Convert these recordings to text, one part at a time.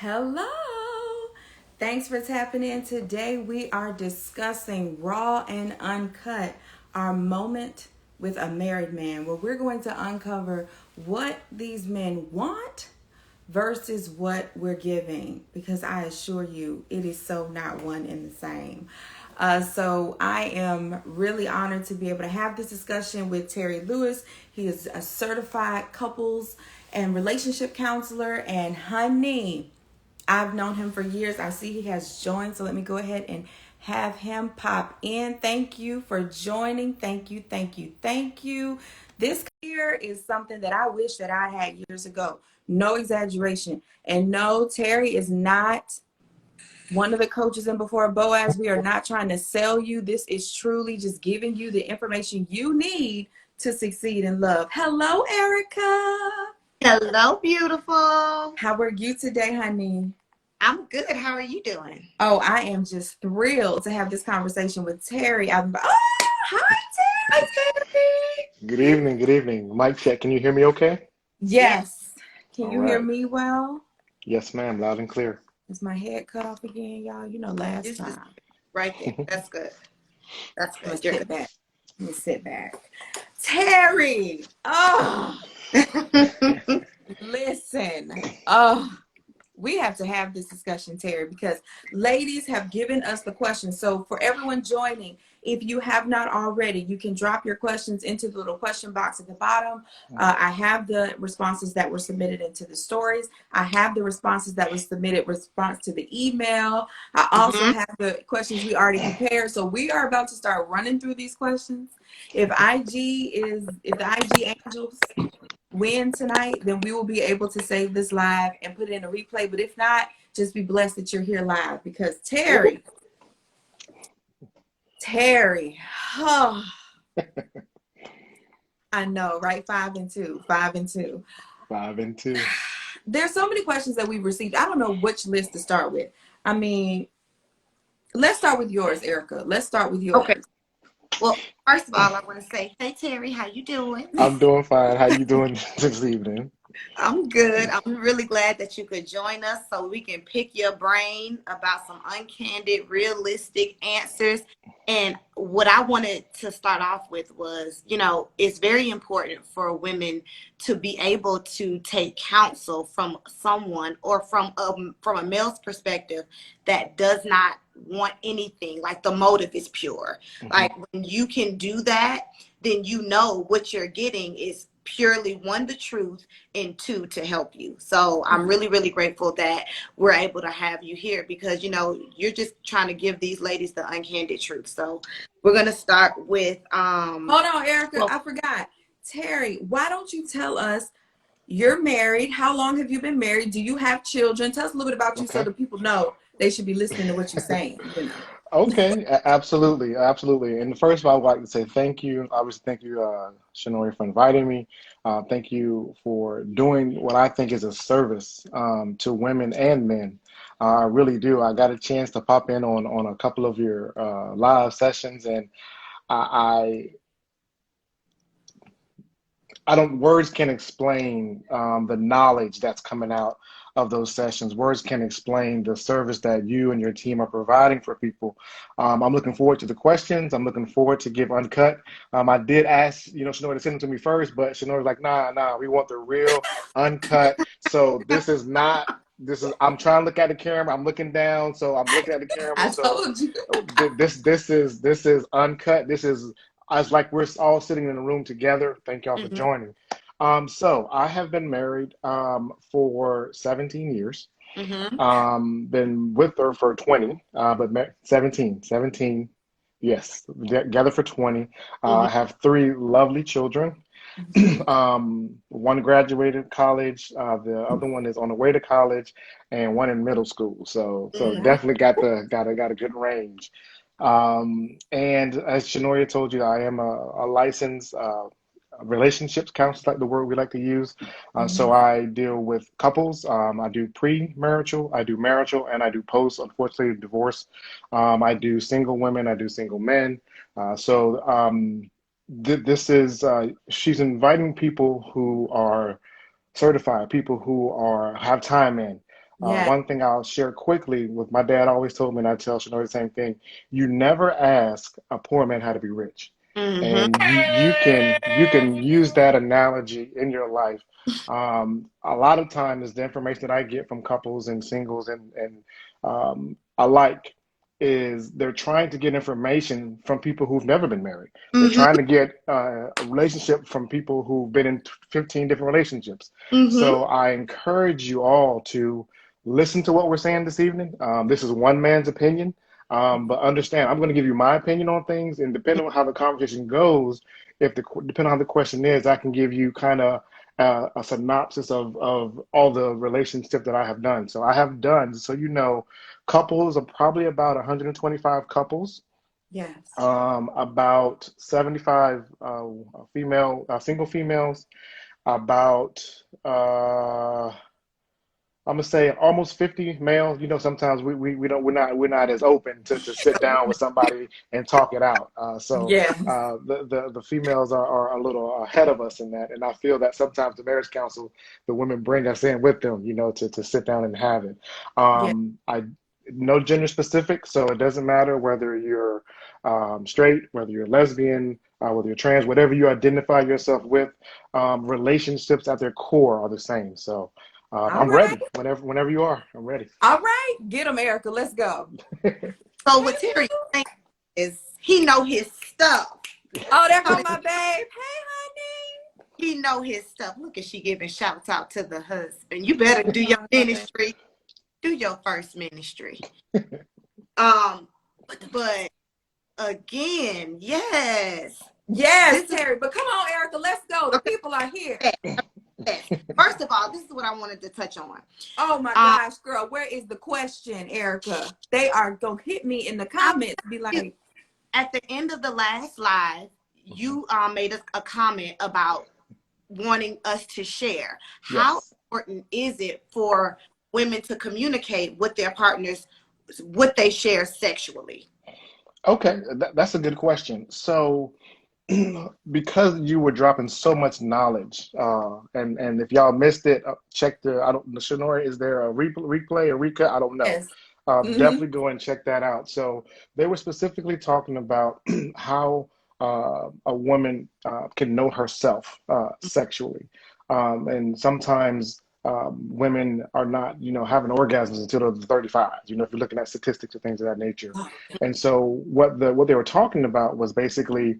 Hello. Thanks for tapping in. Today we are discussing raw and uncut, our moment with a married man, where we're going to uncover what these men want versus what we're giving, because I assure you it is so not one and the same. So I am really honored to be able to have this discussion with Terry Lewis. He is a certified couples and relationship counselor, and honey, I've known him for years. I see he has joined, so let me go ahead and have him pop in. Thank you for joining. Thank you, thank you, thank you. This here is something that I wish that I had years ago. No exaggeration. And no, Terry is not one of the coaches in Before Boaz. We are not trying to sell you. This is truly just giving you the information you need to succeed in love. Hello, Erica. Hello, beautiful. How are you today, honey? I'm good. How are you doing? Oh, I am just thrilled to have this conversation with Terry. Hi, Terry. Good evening, good evening. Mic check. Can you hear me okay? Yes. Yes. Can All you hear right. me well? Yes, ma'am. Loud and clear. Is my head cut off again, y'all? You know, last This is time. right there. That's good. That's I'm gonna good. You're sit back. Let me sit back. Terry. Oh, good. listen. Oh, we have to have this discussion, Terry, because ladies have given us the questions. So for everyone joining, if you have not already, you can drop your questions into the little question box at the bottom. I have the responses that were submitted into the stories. I have the responses that was submitted response to the email. I also hmm have the questions we already prepared. So we are about to start running through these questions. If the IG angels win tonight, then we will be able to save this live and put it in a replay. But if not, just be blessed that you're here live, because Terry, oh, I know, right? 5 and 2, 5 and 2. 5 and 2. There's so many questions that we've received. I don't know which list to start with. I mean, let's start with yours, Erica. Let's start with Okay. yours. Well, first of all, I want to say, hey, Terry, how you doing? I'm doing fine. How you doing this evening? I'm good. I'm really glad that you could join us so we can pick your brain about some uncandid, realistic answers. And what I wanted to start off with was, it's very important for women to be able to take counsel from someone or from a male's perspective that does not want anything, like the motive is pure. Hmm. Like when you can do that, then you know what you're getting is purely one, the truth, and two, to help you. So I'm really, really grateful that we're able to have you here because, you're just trying to give these ladies the uncandid truth. So we're going to start with, Hold on, Erica. well, I forgot. Terry, why don't you tell us, you're married. How long have you been married? Do you have children? Tell us a little bit about you so Okay. the people know they should be listening to what you're saying. Okay. Absolutely. Absolutely. And first of all, I would like to say thank you. Obviously, thank you, Shanoria, for inviting me. Thank you for doing what I think is a service to women and men. I really do. I got a chance to pop in on a couple of your live sessions, and I, I don't, words can explain the knowledge that's coming out of those sessions. Words can explain the service that you and your team are providing for people. I'm looking forward to the questions. I'm looking forward to give uncut. I did ask, Shanoy to send them to me first, but Shanoy's like, nah, we want the real uncut. So I'm trying to look at the camera. I'm looking down, so I'm looking at the camera. I So told you. this is uncut. This is as like we're all sitting in a room together. Thank y'all for mhm, joining. So I have been married for 17 years. mhm, Been with her for 20, but 17. Yes, together for 20. mhm, I have three lovely children. One graduated college, the other one is on the way to college, and one in middle school. So mhm. definitely got a good range. And as Shanoria told you, I am a licensed relationships counselor, like the word we like to use. So Mhm. I deal with couples. I do pre-marital, I do marital, and I do post, unfortunately, divorce. I do single women, I do single men. This is she's inviting people who are certified, people who are have time in. Yeah. One thing I'll share quickly with my dad always told me, and I tell Shanoy the same thing: you never ask a poor man how to be rich. Mm-hmm. And you can use that analogy in your life. A lot of times, the information that I get from couples and singles and alike is they're trying to get information from people who've never been married. They're Mm-hmm. trying to get a relationship from people who've been in 15 different relationships. Mm-hmm. So I encourage you all to listen to what we're saying this evening. This is one man's opinion. But understand, I'm going to give you my opinion on things, and depending on how the conversation goes, depending on how the question is, I can give you kind of a synopsis of all the relationships that I have done. So I have done, so you know, couples are probably about 125 couples, Yes. about 75 single females, about I'm gonna say almost 50 males. You know, sometimes we don't we're not as open to sit down with somebody and talk it out. Yes. The females are a little ahead of us in that, and I feel that sometimes the marriage council, the women bring us in with them, you know, to sit down and have it. Yeah. I no gender specific, so it doesn't matter whether you're straight, whether you're lesbian, whether you're trans, whatever you identify yourself with. Relationships at their core are the same. So. All I'm right. ready. Whenever you are, I'm ready. All right. Get them, Erica. Let's go. So what Terry thinks is he know his stuff. Oh, there So go my babe. Hey, honey. he know his stuff. Look at she giving shouts out to the husband. You better There do your go my babe. ministry. Do your first ministry. Um, but again, yes. Yes, This is Terry. But come on, Erica. Let's go. The okay. people are here. Yes. First of all, this is what I wanted to touch on. Oh my Um, gosh, girl. Where is the question, Erica? They are going to hit me in the I, comments. Be like, at the end of the last live, you made a comment about wanting us to share. How Yes. important is it for women to communicate with their partners what they share sexually? Okay, that's a good question. So, because you were dropping so much knowledge, and if y'all missed it, check I don't, Shanora, is there a replay or recut? I don't know. yes. Mm-hmm. Definitely go and check that out. So they were specifically talking about how a woman can know herself sexually, and sometimes women are not, you know, having orgasms until they're 35. You know, if you're looking at statistics or things of that nature. Oh, And so what they were talking about was basically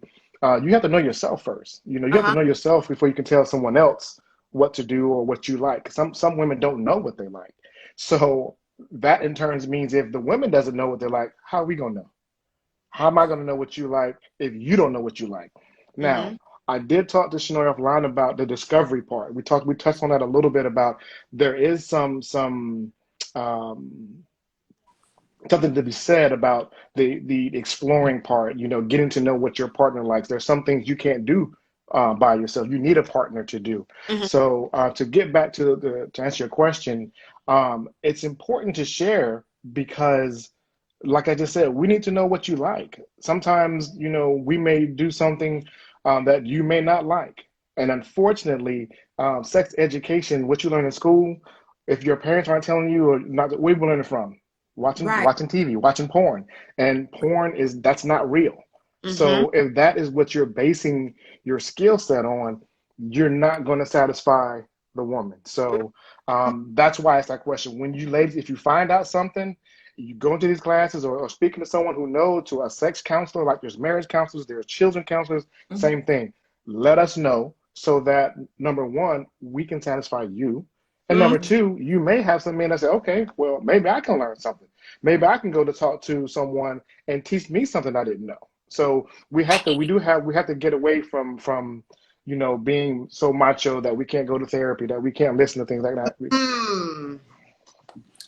you have to know yourself first. You know, you have to Uh-huh. know yourself before you can tell someone else what to do or what you like. Some women don't know what they like. So that in turns means if the women doesn't know what they like, how are we gonna know? How am I gonna know what you like if you don't know what you like? Mm-hmm. Now, I did talk to Shanoy offline about the discovery part. We touched on that a little bit about there is some um, something to be said about the exploring part, you know, getting to know what your partner likes. There's some things you can't do by yourself. You need a partner to do. Mm-hmm. So to get back to the to answer your question, it's important to share because, like I just said, we need to know what you like. Sometimes, you know, we may do something that you may not like, and unfortunately, sex education, what you learn in school, if your parents aren't telling you or not, where you learning from? right. Watching TV, watching porn, and porn is that's not real. Mm-hmm. So if that is what you're basing your skill set on, you're not going to satisfy the woman. So that's why it's that question. When you ladies, if you find out something, you go into these classes or speaking to someone who knows, to a sex counselor, like there's marriage counselors, there's children counselors, Mm-hmm. same thing. Let us know so that number one, we can satisfy you. And number Mm-hmm. two, you may have some men that say, okay, well, maybe I can learn something. Maybe I can go to talk to someone and teach me something I didn't know. So we have to get away from, you know, being so macho that we can't go to therapy, that we can't listen to things like that. Mm.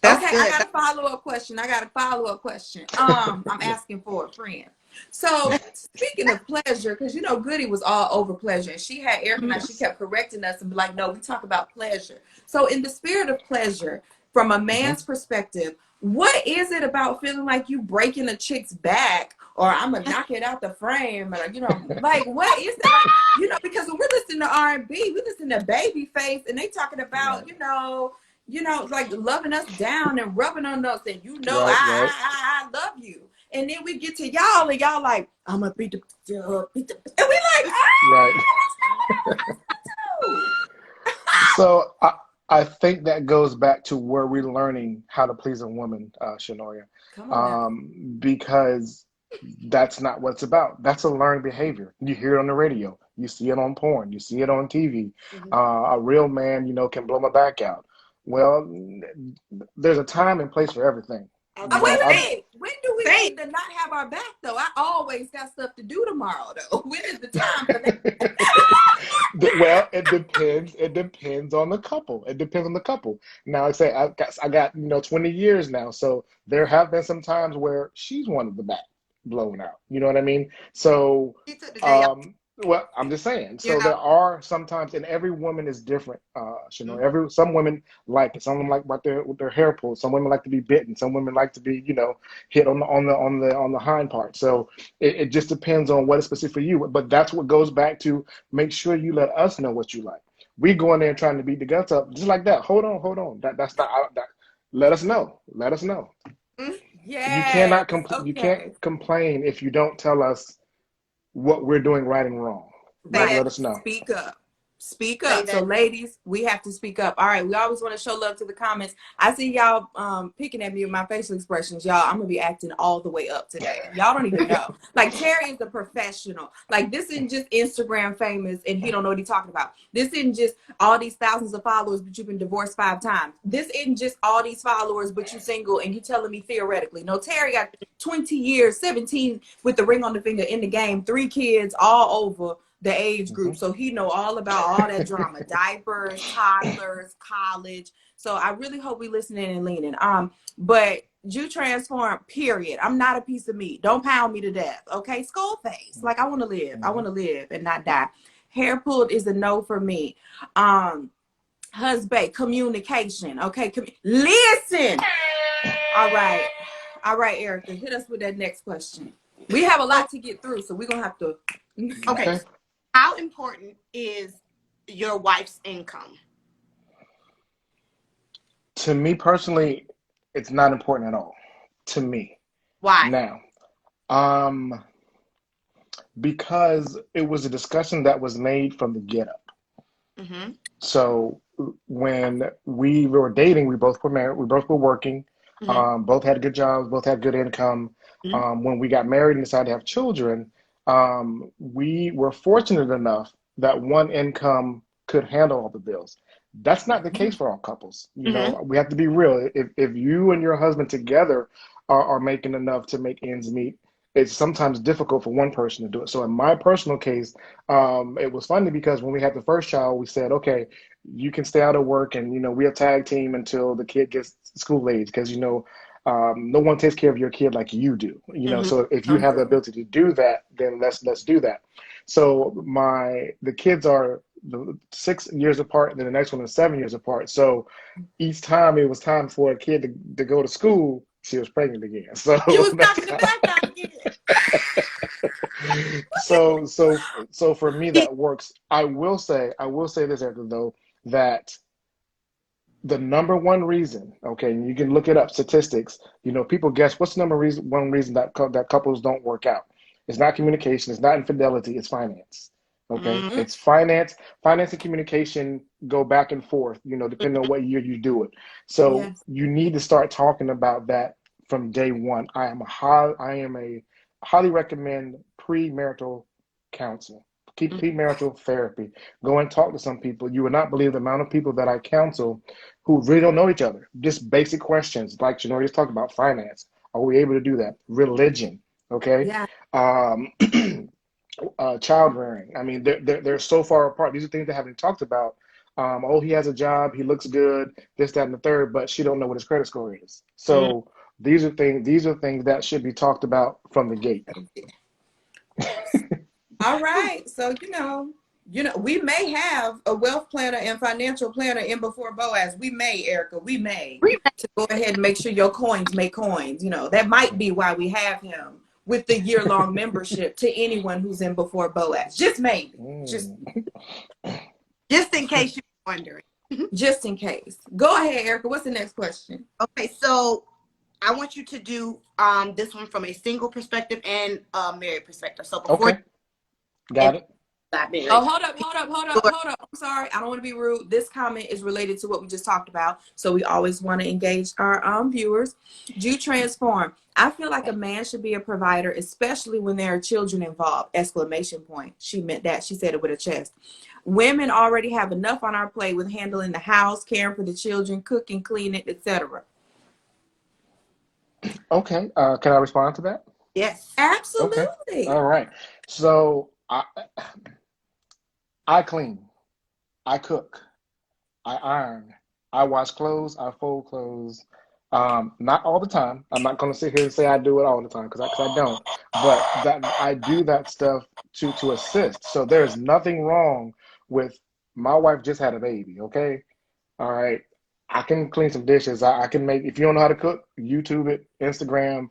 That's Okay, I good. got a follow-up question. I'm asking for a friend. So speaking of pleasure, because you know Goody was all over pleasure, and she had Eric and I. She Yes. kept correcting us and be like, "No, we talk about pleasure." So in the spirit of pleasure, from a Mm-hmm. man's perspective, what is it about feeling like you breaking a chick's back, or I'm gonna knock it out the frame, or you know, like what is it like? You know, because when we're listening to R&B, we listen to Babyface, and they talking about Right. you know you know, like loving us down and rubbing on us, and you know, Right, right, I love you. And then we get to y'all, and y'all like, I'm gonna beat beat the, and we like, right. oh, So I think that goes back to where we're learning how to please a woman, Shanoria, come on now. because that's not what it's about. That's a learned behavior. You hear it on the radio, you see it on porn, you see it on TV. Mm-hmm. A real man, can blow my back out. Well, there's a time and place for everything. Okay, Wait well, a thank, minute. When do we thank. need to not have our back though? I always got stuff to do tomorrow though. When is the time for that? Well, it depends. It depends on the couple. It depends on the couple. Now, I say I got 20 years now, so there have been some times where she's wanted the back blown out. You know what I mean? So, She took the day off. well, I'm just saying. You So know. there are sometimes, and every woman is different. Some women like it. Some women like with their hair pulled. Some women like to be bitten. Some women like to be, hit on the hind part. So it just depends on what is specific for you. But that's what goes back to make sure you let us know what you like. We go in there trying to beat the guts up just like that. Hold on. That's not that. Let us know. Let us know. Mm, You Yes. cannot you can't Okay. complain if you don't tell us what we're doing right and wrong. You say have to Right. that. let us know. Speak up. Speak Say up. So that. ladies, we have to speak up. All right. We always want to show love to the comments. I see y'all picking at me with my facial expressions. Y'all, I'm gonna be acting all the way up today. Y'all don't even know. Like Terry is a professional. Like this isn't just Instagram famous and he don't know what he's talking about. This isn't just all these thousands of followers, but you've been divorced 5 times. This isn't just all these followers, but you single and you telling me theoretically. No, Terry got 20 years, 17 with the ring on the finger in the game, 3 kids all over the age group. Hmm. So he know all about all that drama, diapers, toddlers, college. So I really hope we listening and leaning. But you transform, period. I'm not a piece of meat. Don't pound me to death. Okay. Skull face. Like I want to live. I Hmm. want to live and not die. Hair pulled is a no for me. Husband, communication. Okay. Listen. All right. All right, Erica, hit us with that next question. We have a So, lot to get through, so we're gonna have to. okay. Okay. So how important is your wife's income? To me personally, it's not important at all. To me. Why? Now, um, because it was a discussion that was made from the get up. Mm-hmm. So when we were dating, we both were married, we both were working, Mm-hmm. both had good jobs, both had good income. When we got married and decided to have children, we were fortunate enough that one income could handle all the bills. That's not the case for all couples. Mm-hmm. We have to be real. If you and your husband together are making enough to make ends meet, it's sometimes difficult for one person to do it. So in my personal case, it was funny because when we had the first child, we said, okay, you can stay out of work and, we'll tag team until the kid gets school age because, no one takes care of your kid like you do, Mm-hmm. so if you I'm have the good. ability to do that, then let's do that. So the kids are 6 years apart and then the next one is 7 years apart. So each time it was time for a kid to go to school, she was pregnant again. So You was that's knocking the back out again. so so so for me that works. I will say this, Erica, though, that the number one reason, okay, and you can look it up, statistics, people guess what's the one reason that couples don't work out. It's not communication, it's not infidelity, it's finance. Okay, Mm-hmm. it's finance and communication go back and forth, depending on what year you do it. So Yes. you need to start talking about that from day one. I am a highly recommend premarital counsel. Keep premarital therapy. Go and talk to some people. You would not believe the amount of people that I counsel who really don't know each other. Just basic questions, like Janoria's talked about finance. Are we able to do that? Religion, okay? Yeah. Um, child rearing. I mean, they're so far apart. These are things that haven't talked about. Oh, he has a job, he looks good, this, that, and the third, but she don't know what his credit score is. So these are things that should be talked about from the gate. All right. So we may have a wealth planner and financial planner in before Boaz. We may, Erica. We may to go ahead and make sure your coins make coins. That might be why we have him with the year-long membership to anyone who's in before Boaz. Just maybe. Just Mm. Just in case you're wondering. just in case. Go ahead, Erica. What's the next question? Okay, so I want you to do this one from a single perspective and a married perspective. So before Okay, got it. got married. Oh, hold up. I'm sorry. I don't want to be rude. This comment is related to what we just talked about. So we always want to engage our viewers. Do transform. I feel like a man should be a provider, especially when there are children involved. Exclamation point. She meant that. She said it with a chest. Women already have enough on our plate with handling the house, caring for the children, cooking, cleaning, etc. Okay, can I respond to that? Yes. Okay, Absolutely. all right. So I clean, I cook, I iron, I wash clothes, I fold clothes. Not all the time. I'm not going to sit here and say I do it all the time because I don't. But that I do that stuff to assist. So there's nothing wrong with my wife just had a baby. Okay, all right. I can clean some dishes. I can make, if you don't know how to cook, YouTube it, Instagram,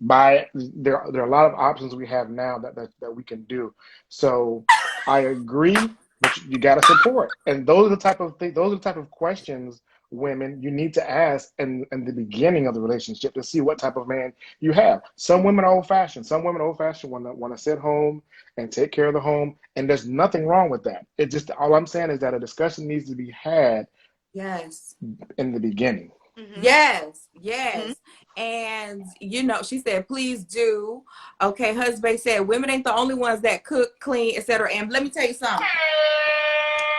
buy it. There are a lot of options we have now that we can do. So I agree, but you got to support. And those are the type of things, those are the type of questions, women, you need to ask in the beginning of the relationship to see what type of man you have. Some women are old fashioned. Some women old fashioned want to sit home and take care of the home. And there's nothing wrong with that. It just, all I'm saying is that a discussion needs to be had Yes. in the beginning. Mm-hmm. Yes, Mm-hmm. yes. And she said, please do. Okay, husband said, women ain't the only ones that cook, clean, etc. And let me tell you something.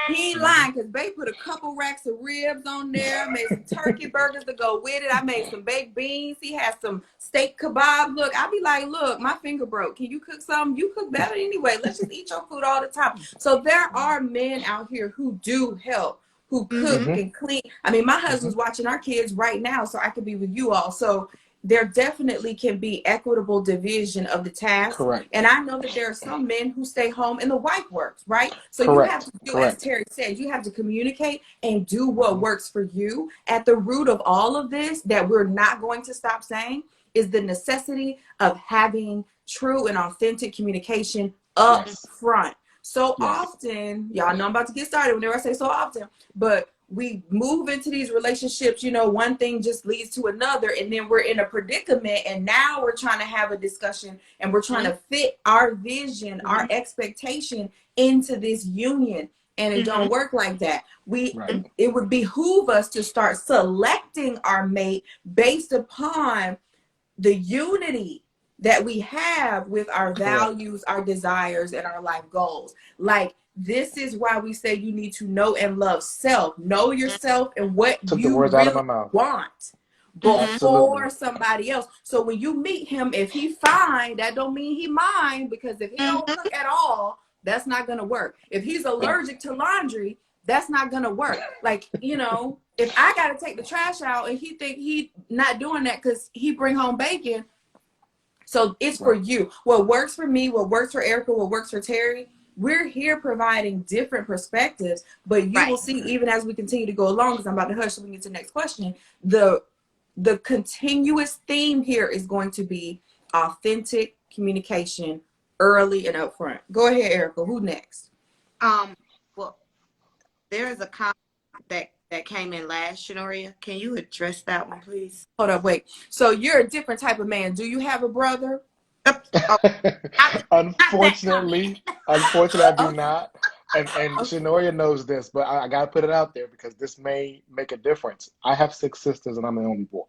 He ain't Mhm. lying because Bay put a couple racks of ribs on there, made some turkey burgers to go with it. I made some baked beans. He has some steak kebab. Look, I be like, look, my finger broke. Can you cook something? You cook better anyway. Let's just eat your food all the time. So there are men out here who do help, who cook Mm-hmm. Mhm. and clean. I mean, my husband's Mhm. watching our kids right now, so I could be with you all. So there definitely can be equitable division of the task. Correct. And I know that there are some men who stay home and the wife works, right? So you have Correct. to do, as Correct. Terry said, you have to communicate and do what Mhm. works for you. At the root of all of this, that we're not going to stop saying, is the necessity of having true and authentic communication up Yes. front. So Yes. often, y'all know I'm about to get started whenever I say so often, but we move into these relationships, one thing just leads to another, and then we're in a predicament, and now we're trying to have a discussion and we're trying to fit our vision, our Mm-hmm. expectation into this union, and it Mm-hmm. don't work like that. Right. It would behoove us to start selecting our mate based upon the unity that we have with our Correct. values, our desires, and our life goals. Like, this is why we say you need to know and love self. Know yourself and what Took the you words out of my really mouth. want Mm-hmm. Absolutely. before somebody else. So when you meet him, if he fine, that don't mean he mine, because if he don't Mm-hmm. cook at all, that's not gonna work. If he's allergic to laundry, that's not gonna work. Like, if I gotta take the trash out and he think he not doing that because he bring home bacon, so it's for Right. you. What works for me, what works for Erica, what works for Terry. We're here providing different perspectives, but you Right. will see even as we continue to go along, because I'm about to hush so we can get to the next question. The continuous theme here is going to be authentic communication early and upfront. Go ahead, Erica. Who next? Well, there is a comment that came in last, Shanoria. Can you address that one, please? Hold up, wait. So you're a different type of man. Do you have a brother? Oh, not that comment. Unfortunately, I do Okay. not. And Okay. Shanoria knows this, but I gotta put it out there because this may make a difference. I have six sisters and I'm the only boy.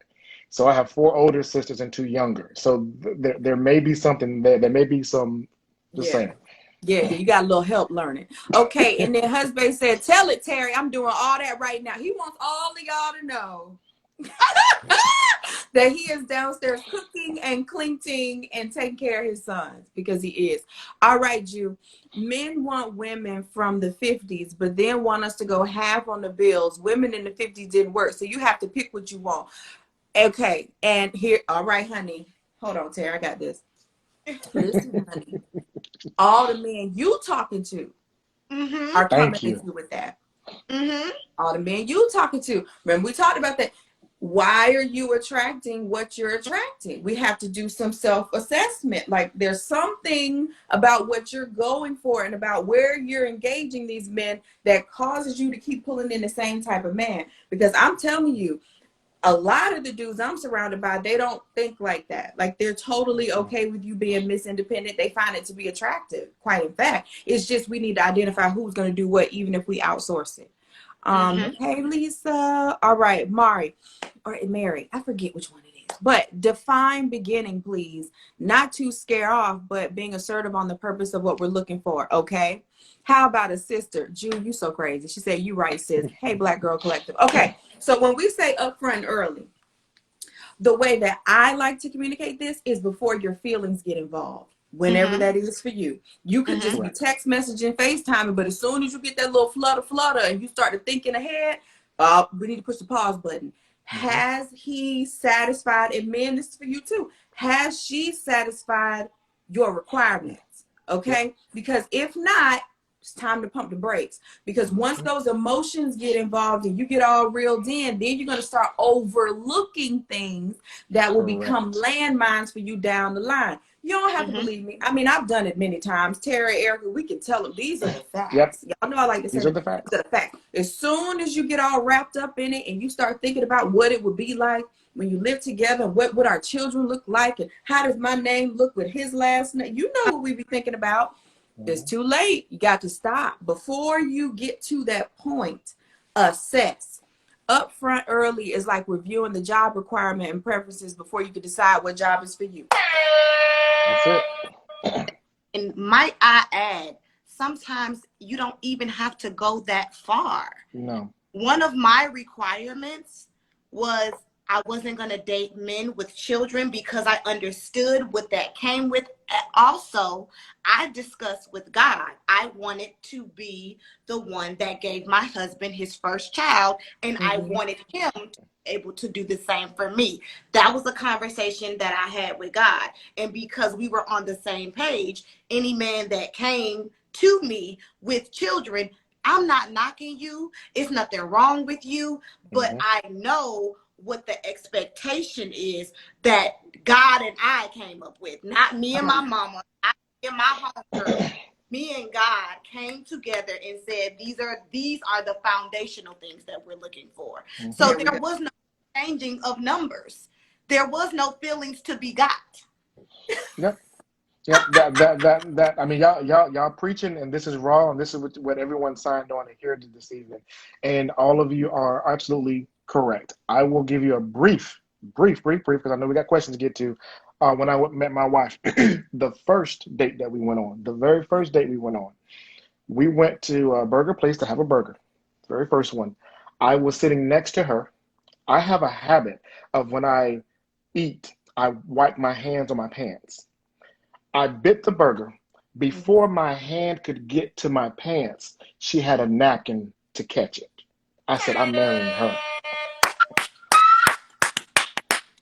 So I have four older sisters and two younger. So there may be something there. There may be some, just Yeah. saying. Yeah, you got a little help learning. Okay, and then husband said, tell it, Terry, I'm doing all that right now. He wants all of y'all to know that he is downstairs cooking and cleaning and taking care of his sons, because he is. All right, Jew. Men want women from the 50s, but then want us to go half on the bills. Women in the 50s didn't work, so you have to pick what you want. Okay, and here, all right, honey. Hold on, Terry, I got this. Listen, honey. All the men you talking to Mm-hmm. are coming Thank at you. you with that. Mm-hmm. All the men you talking to. Remember, we talked about that. why are you attracting what you're attracting? We have to do some self-assessment. Like, there's something about what you're going for and about where you're engaging these men that causes you to keep pulling in the same type of man. Because I'm telling you, a lot of the dudes I'm surrounded by, they don't think like that. Like, they're totally okay with you being Miss Independent. They find it to be attractive. Quite in fact, it's just we need to identify who's going to do what, even if we outsource it. Hey, Lisa. All right, Mari or Mary. I forget which one it is. But define beginning, please. Not to scare off, but being assertive on the purpose of what we're looking for. Okay. How about a sister? Ju, you so crazy. She said, you right, sis. Hey, Black Girl Collective. Okay. So when we say upfront and early, the way that I like to communicate this is before your feelings get involved. Whenever that is for you. You could just be text messaging, FaceTiming, but as soon as you get that little flutter and you start to thinking ahead, we need to push the pause button. Has he satisfied, and men, this is for you too, has she satisfied your requirements? Okay? Because if not, it's time to pump the brakes. Because once those emotions get involved and you get all reeled in, then you're going to start overlooking things that will become landmines for you down the line. You don't have to believe me. I mean, I've done it many times. Tara, Erica, we can tell them these are the facts. Y'all know I like to say these are the facts. These are the facts. As soon as you get all wrapped up in it and you start thinking about what it would be like when you live together, what would our children look like, and how does my name look with his last name? You know what we be thinking about. It's too late. You got to stop. Before you get to that point, assess. Upfront early is like reviewing the job requirement and preferences before you can decide what job is for you. That's it. And might I add, sometimes you don't even have to go that far. No. One of my requirements was I wasn't going to date men with children because I understood what that came with. Also, I discussed with God, I wanted to be the one that gave my husband his first child, and I wanted him to be able to do the same for me. That was a conversation that I had with God. And because we were on the same page, any man that came to me with children, I'm not knocking you. It's nothing wrong with you, but I know what the expectation is that God and I came up with. Not me and my mama, not me and my homegirl. Me and God came together and said, these are the foundational things that we're looking for. So there was no changing of numbers. There was no feelings to be got. Yep. That. I mean, y'all preaching, and this is raw, and this is what everyone signed on to hear this evening, and all of you are absolutely correct. I will give you a brief, because I know we got questions to get to. When I met my wife, the first date that we went on, the very first date we went on, we went to a burger place to have a burger. The very first one. I was sitting next to her. I have a habit of when I eat, I wipe my hands on my pants. I bit the burger. Before my hand could get to my pants, she had a napkin to catch it. I said, I'm marrying her.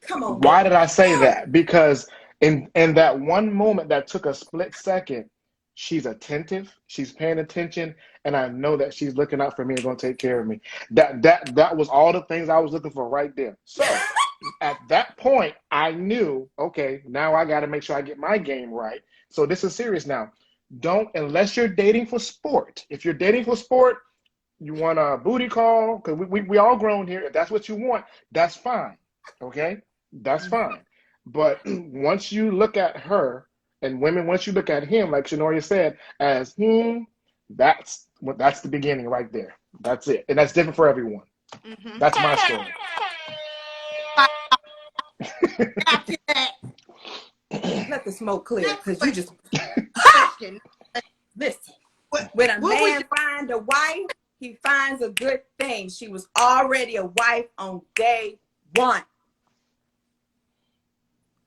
Come on. Why did I say that? Because in that one moment that took a split second, she's attentive, she's paying attention, and I know that she's looking out for me and going to take care of me. That was all the things I was looking for right there. So at that point, I knew, okay, now I got to make sure I get my game right. So this is serious now. Don't, unless you're dating for sport. If you're dating for sport, you want a booty call, because we all grown here. If that's what you want, that's fine. Okay? That's fine. But once you look at her, and women, once you look at him, like Shanoria said, as that's the beginning right there. That's it. And that's different for everyone. That's my story. Let the smoke clear, because you just listen. When a man finds a wife, he finds a good thing. She was already a wife on day one.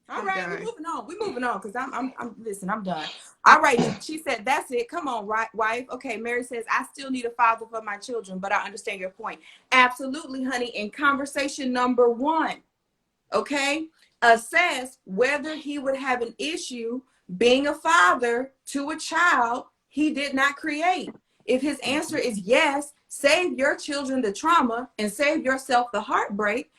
All right, we're moving on because I'm done. All right, she said, that's it. Come on, right, wife. Okay, Mary says, I still need a father for my children, but I understand your point. Absolutely, honey. In conversation number one, okay, assess whether he would have an issue being a father to a child he did not create. If his answer is yes, save your children the trauma and save yourself the heartbreak.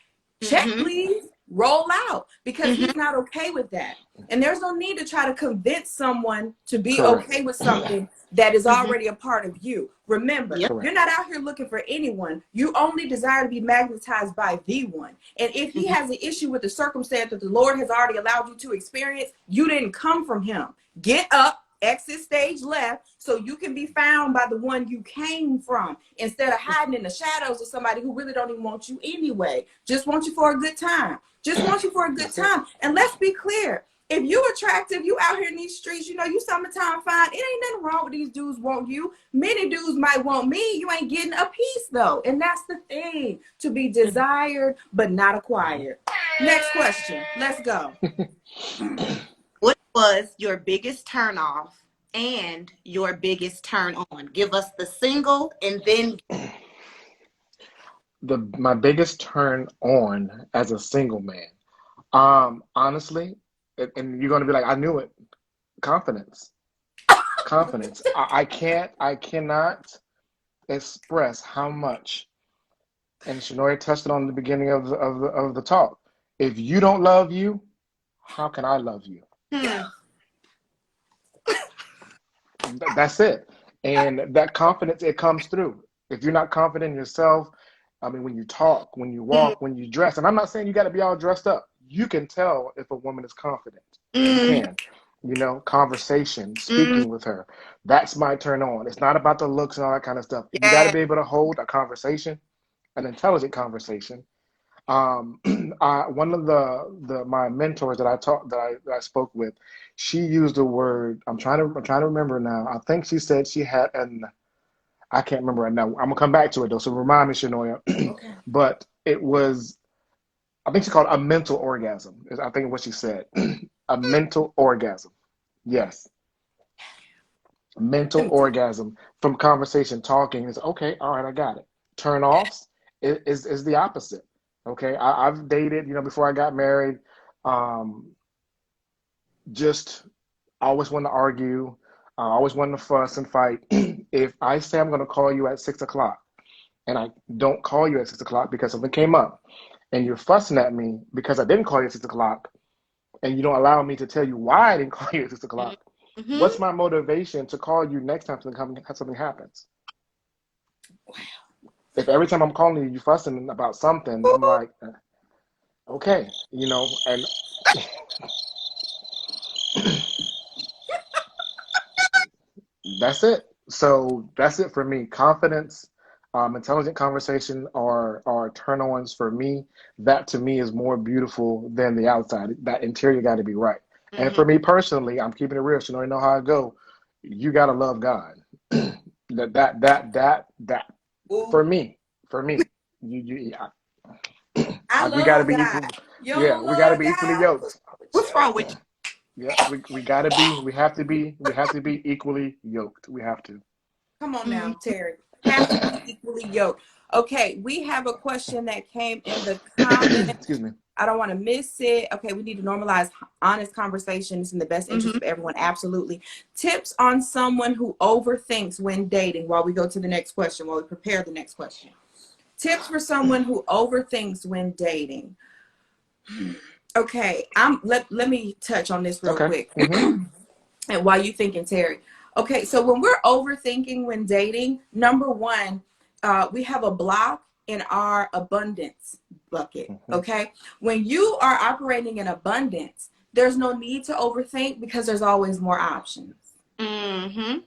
Check, Mm-hmm. please. Roll out, because Mm-hmm. he's not okay with that. And there's no need to try to convince someone to be Correct. okay with something that is Mm-hmm. already a part of you. Remember, Yep. you're Correct. not out here looking for anyone. You only desire to be magnetized by the one. And if he Mm-hmm. has an issue with the circumstance that the Lord has already allowed you to experience, you didn't come from him. Get up, exit stage left, so you can be found by the one you came from, instead of hiding in the shadows of somebody who really don't even want you anyway. Just want you for a good time. Just want you for a good That's it. time. And let's be clear. If you attractive, you out here in these streets, you know, you summertime fine. It ain't nothing wrong with these dudes want you. Many dudes might want me. You ain't getting a piece though. And that's the thing. To be desired, but not acquired. Next question. Let's go. What was your biggest turn off and your biggest turn on? Give us the single and then. My biggest turn on as a single man. Honestly, and you're gonna be like, I knew it. Confidence. Confidence. I cannot express how much, and Shanoya touched it on the beginning of the talk. If you don't love you, how can I love you? Hmm. That's it. And that confidence, it comes through. If you're not confident in yourself, I mean, when you talk, when you walk, when you dress, and I'm not saying you got to be all dressed up. You can tell if a woman is confident. You Mm-hmm. can. Conversation, Mm-hmm. speaking with her. That's my turn on. It's not about the looks and all that kind of stuff. You got to Yeah. be able to hold a conversation, an intelligent conversation. One of my mentors that I spoke with, she used the word. I'm trying to remember now. I think she said she had an. I can't remember right now. I'm gonna come back to it though. So remind me, Shanoya. Okay. But it was. I think she called it a mental orgasm. I think what she said. A mental orgasm. Yes, mental orgasm from conversation, talking is okay. All right, I got it. Turn offs is the opposite. Okay, I've dated, before I got married. Um, just always want to argue. Always want to fuss and fight. If I say I'm going to call you at 6 o'clock and I don't call you at 6 o'clock because something came up, and you're fussing at me because I didn't call you at 6 o'clock, and you don't allow me to tell you why I didn't call you at 6 o'clock, Mm-hmm. what's my motivation to call you next time something happens? If every time I'm calling you, you fussing about something, I'm like, okay, and that's it. So that's it for me. Confidence, intelligent conversation are turn-ons for me. That to me is more beautiful than the outside. That interior got to be right. And Mm-hmm. for me personally, I'm keeping it real. You know how I go. You got to love God. That Ooh, for me, for me, you I we got to love be God. equal. You Yeah, don't we got to love be equally God? yoked. What's wrong with What's wrong with you? Yeah, we got to be. We have to be equally yoked. We have to. Come on you? now, Terry. Have to be equally yoked. Okay, we have a question that came in the comments. Excuse me. I don't want to miss it. Okay, we need to normalize honest conversations in the best interest Mm-hmm. of everyone. Absolutely. Tips on someone who overthinks when dating, while we go to the next question, while we prepare the next question. Tips for someone who overthinks when dating. Okay, let me touch on this real Okay. quick. Mm-hmm. And while you thinking, Terry. Okay, so when we're overthinking when dating, number one, we have a block in our abundance bucket. Mm-hmm. Okay, when you are operating in abundance, there's no need to overthink because there's always more options. Mm-hmm.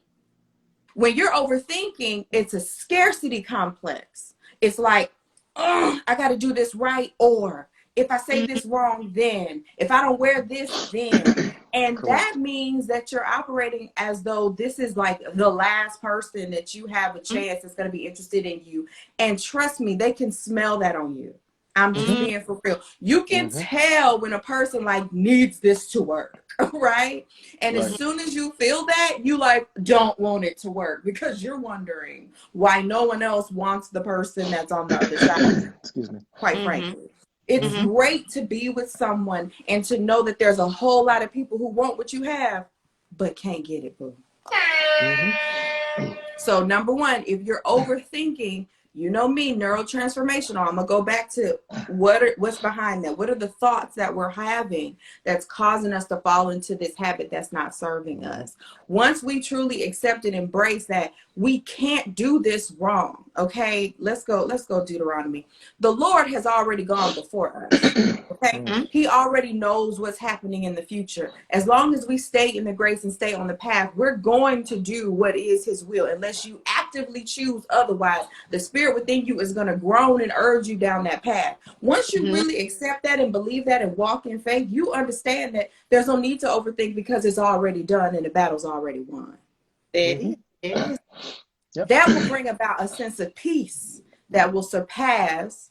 When you're overthinking, it's a scarcity complex. It's like, oh, I got to do this right, or if I say Mm-hmm. this wrong, then if I don't wear this, then. And that Correct. means that you're operating as though this is like the last person that you have a chance that's going to be interested in you. And trust me, they can smell that on you. I'm just Mm-hmm. being for real. You can Mm-hmm. tell when a person like needs this to work, right? And as Right. soon as you feel that, you like don't want it to work because you're wondering why no one else wants the person that's on the other side, Excuse me. quite Mm-hmm. frankly. It's Mm-hmm. great to be with someone and to know that there's a whole lot of people who want what you have, but can't get it, boo. Mm-hmm. So number one, if you're overthinking, You know me, neurotransformational. I'm gonna go back to what's behind that. What are the thoughts that we're having that's causing us to fall into this habit that's not serving us? Once we truly accept and embrace that we can't do this wrong, okay? Let's go Deuteronomy. The Lord has already gone before us. Okay, he already knows what's happening in the future. As long as we stay in the grace and stay on the path, we're going to do what is his will. Unless you actively choose otherwise, the spirit within you is going to groan and urge you down that path. Once you really accept that and believe that and walk in faith, you understand that there's no need to overthink because it's already done and the battle's already won. It is. Yep. That will bring about a sense of peace that will surpass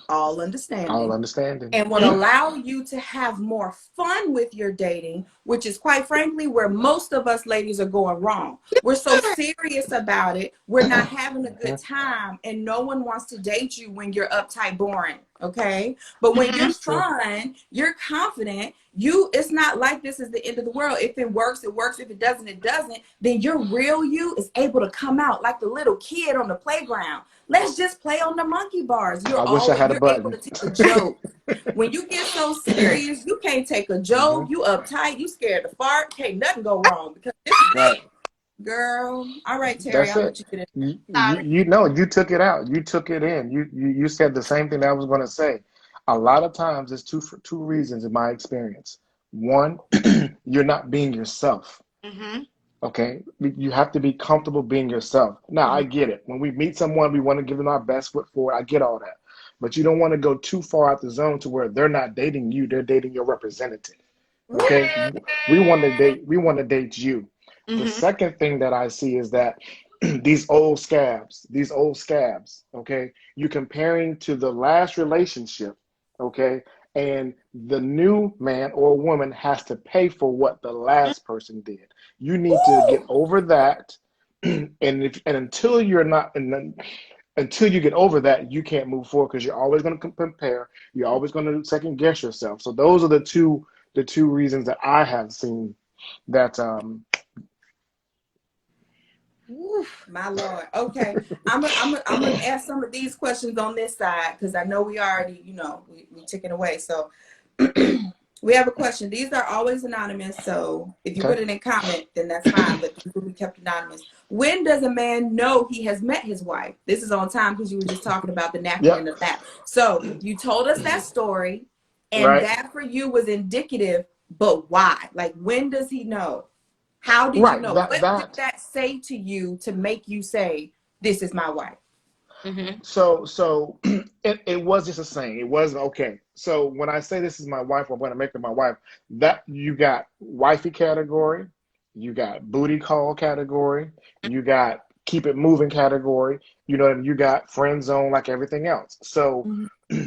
all understanding and will allow you to have more fun with your dating, which is quite frankly where most of us ladies are going wrong. We're so serious about it, we're not having a good time, and no one wants to date you when you're uptight boring, okay? But when you're fun, you're confident, it's not like this is the end of the world. If it works, it works. If it doesn't, it doesn't. Then your real you is able to come out like the little kid on the playground. Let's just play on the monkey bars. I wish I had a button. Able to take a joke. When you get so serious, you can't take a joke. You uptight. You scared to fart. Can't nothing go wrong because this is Right. Girl. All right, Terry. I'll let you get it. You know, you took it out. You took it in. You said the same thing that I was going to say. A lot of times, it's for two reasons in my experience. One, you're not being yourself. Okay, you have to be comfortable being yourself. Now, I get it. When we meet someone, we want to give them our best foot forward. I get all that. But you don't want to go too far out the zone to where they're not dating you, they're dating your representative. Okay? We want to date you. The second thing that I see is that these old scabs, okay? You're comparing to the last relationship, okay? And the new man or woman has to pay for what the last person did. You need to get over that, and until you're not, until you get over that, you can't move forward because you're always going to compare. You're always going to second guess yourself. So those are the two reasons that I have seen that. Oof, my Lord. Okay, I'm gonna ask some of these questions on this side because I know we already, we ticking away. So we have a question. These are always anonymous, so if you put it in comment, then that's fine. But these will be kept anonymous. When does a man know he has met his wife? This is on time because you were just talking about the napkin and the that. So you told us that story, and that for you was indicative. But why? Like, when does he know? How did you know? What did that say to you to make you say, "This is my wife"? So it was just a saying. It wasn't okay. So when I say this is my wife, or when I make her my wife, that you got wifey category, you got booty call category, you got keep it moving category, and you got friend zone like everything else. So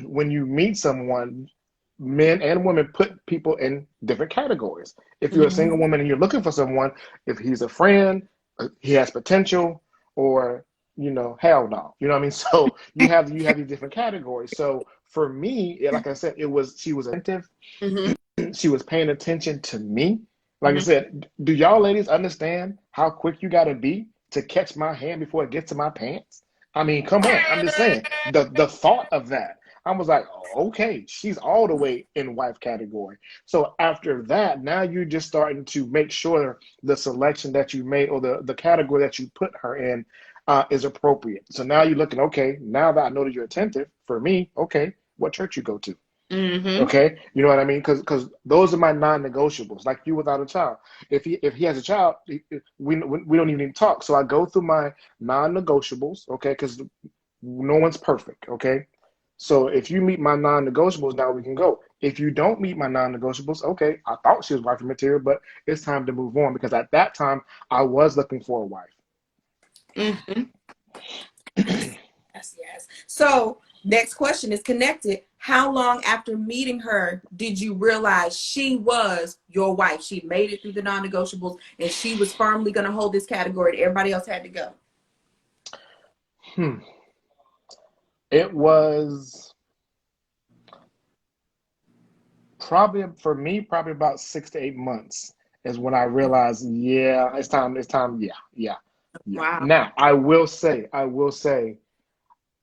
when you meet someone, men and women put people in different categories. If you're a single woman and you're looking for someone, if he's a friend, he has potential, or hell no. You know what I mean? So you have these different categories. So for me, like I said, she was attentive. She was paying attention to me. Like I said, do y'all ladies understand how quick you gotta be to catch my hand before it gets to my pants? I mean, come on. I'm just saying the thought of that. I was like, okay, she's all the way in wife category. So after that, now you're just starting to make sure the selection that you made or the category that you put her in is appropriate. So now you're looking, okay, now that I know that you're attentive, for me, okay, what church you go to? Okay, you know what I mean? Because those are my non-negotiables. Like you without a child. If he has a child, we don't even need to talk. So I go through my non-negotiables, okay, because no one's perfect, okay? So if you meet my non-negotiables, now we can go. If you don't meet my non-negotiables, okay, I thought she was wifey material, but it's time to move on because at that time I was looking for a wife. Yes. So next question is connected. How long after meeting her did you realize she was your wife? She made it through the non-negotiables and she was firmly going to hold this category and everybody else had to go. It was probably, for me, probably about 6 to 8 months is when I realized, it's time. Yeah. Wow. Now, I will say,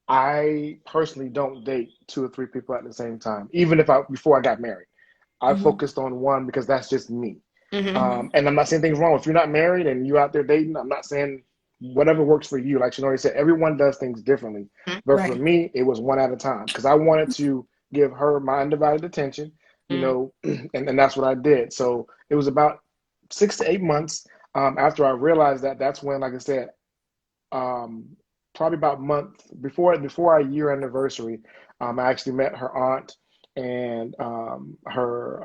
I personally don't date two or three people at the same time. Even before I got married, I Mm-hmm. focused on one because that's just me. Mm-hmm. And I'm not saying things wrong. If you're not married and you're out there dating, I'm not saying whatever works for you. Like Shanori said, everyone does things differently. But for Right. me, it was one at a time because I wanted to give her my undivided attention, and that's what I did. So it was about 6 to 8 months after I realized that. That's when, like I said, um, probably about a month before our year anniversary, I actually met her aunt and her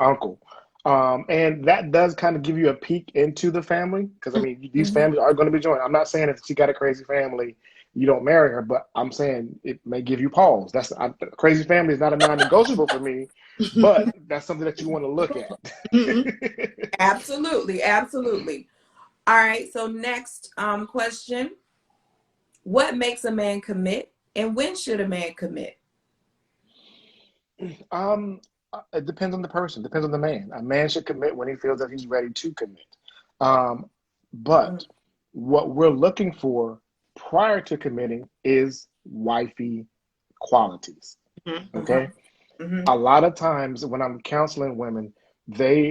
uncle. And that does kind of give you a peek into the family because I mean these Mm-hmm. families are going to be joined. I'm not saying if she got a crazy family, you don't marry her, but I'm saying it may give you pause. Crazy family is not a non-negotiable for me, but that's something that you want to look at. Mm-hmm. Absolutely, absolutely. All right. So next question: what makes a man commit, and when should a man commit? Um, it depends on the person, depends on the man. A man should commit when he feels that he's ready to commit. Um, but what we're looking for prior to committing is wifey qualities. Mm-hmm. Okay. Mm-hmm. A lot of times when I'm counseling women, they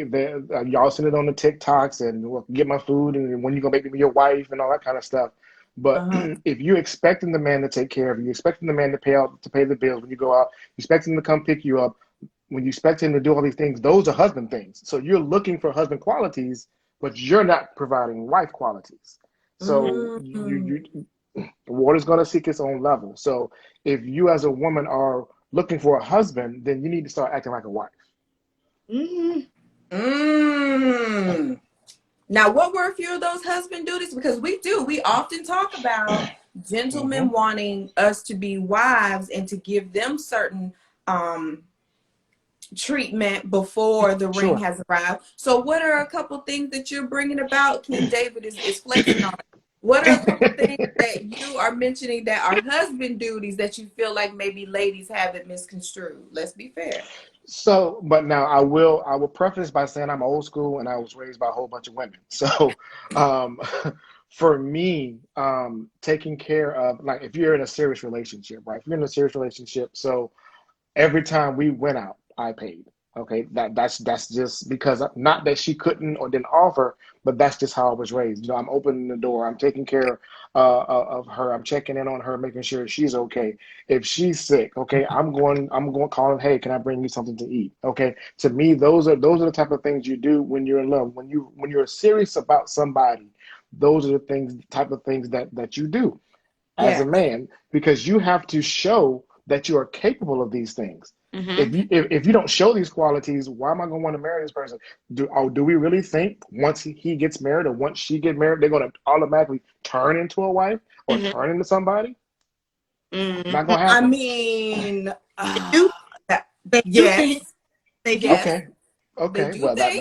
y'all send it on the TikToks and well, get my food and when you gonna make me your wife and all that kind of stuff. But Uh-huh. if you're expecting the man to take care of you, expecting the man to pay the bills when you go out, expecting him to come pick you up, when you expect him to do all these things, those are husband things. So you're looking for husband qualities, but you're not providing wife qualities. So Mm-hmm. the water's going to seek its own level. So if you as a woman are looking for a husband, then you need to start acting like a wife. Mm-hmm. Mm. Now, what were a few of those husband duties? Because we often talk about Mm-hmm. gentlemen wanting us to be wives and to give them certain um, treatment before the ring Sure. has arrived. So, what are a couple things that you're bringing about? King David is flexing on it. What are a couple things that you are mentioning that are husband duties that you feel like maybe ladies have it misconstrued? Let's be fair. So, but now I will preface by saying I'm old school and I was raised by a whole bunch of women. So, um, for me, taking care of like if you're in a serious relationship, right? If you're in a serious relationship, so every time we went out, I paid. Okay, that's just because not that she couldn't or didn't offer, but that's just how I was raised. I'm opening the door, I'm taking care of her, I'm checking in on her, making sure she's okay. If she's sick, okay, I'm going calling, hey, can I bring you something to eat? Okay, to me, those are the type of things you do when you're in love. When you're serious about somebody, those are the type of things that you do as a Yeah. man because you have to show that you are capable of these things. Mm-hmm. If you don't show these qualities, why am I going to want to marry this person? Do we really think once he gets married or once she get married, they're going to automatically turn into a wife or Mm-hmm. turn into somebody? Not Mm-hmm. going to I happen. mean, They do. that, They do think. yes, They do yes, think. Okay. they Okay. do Well, think.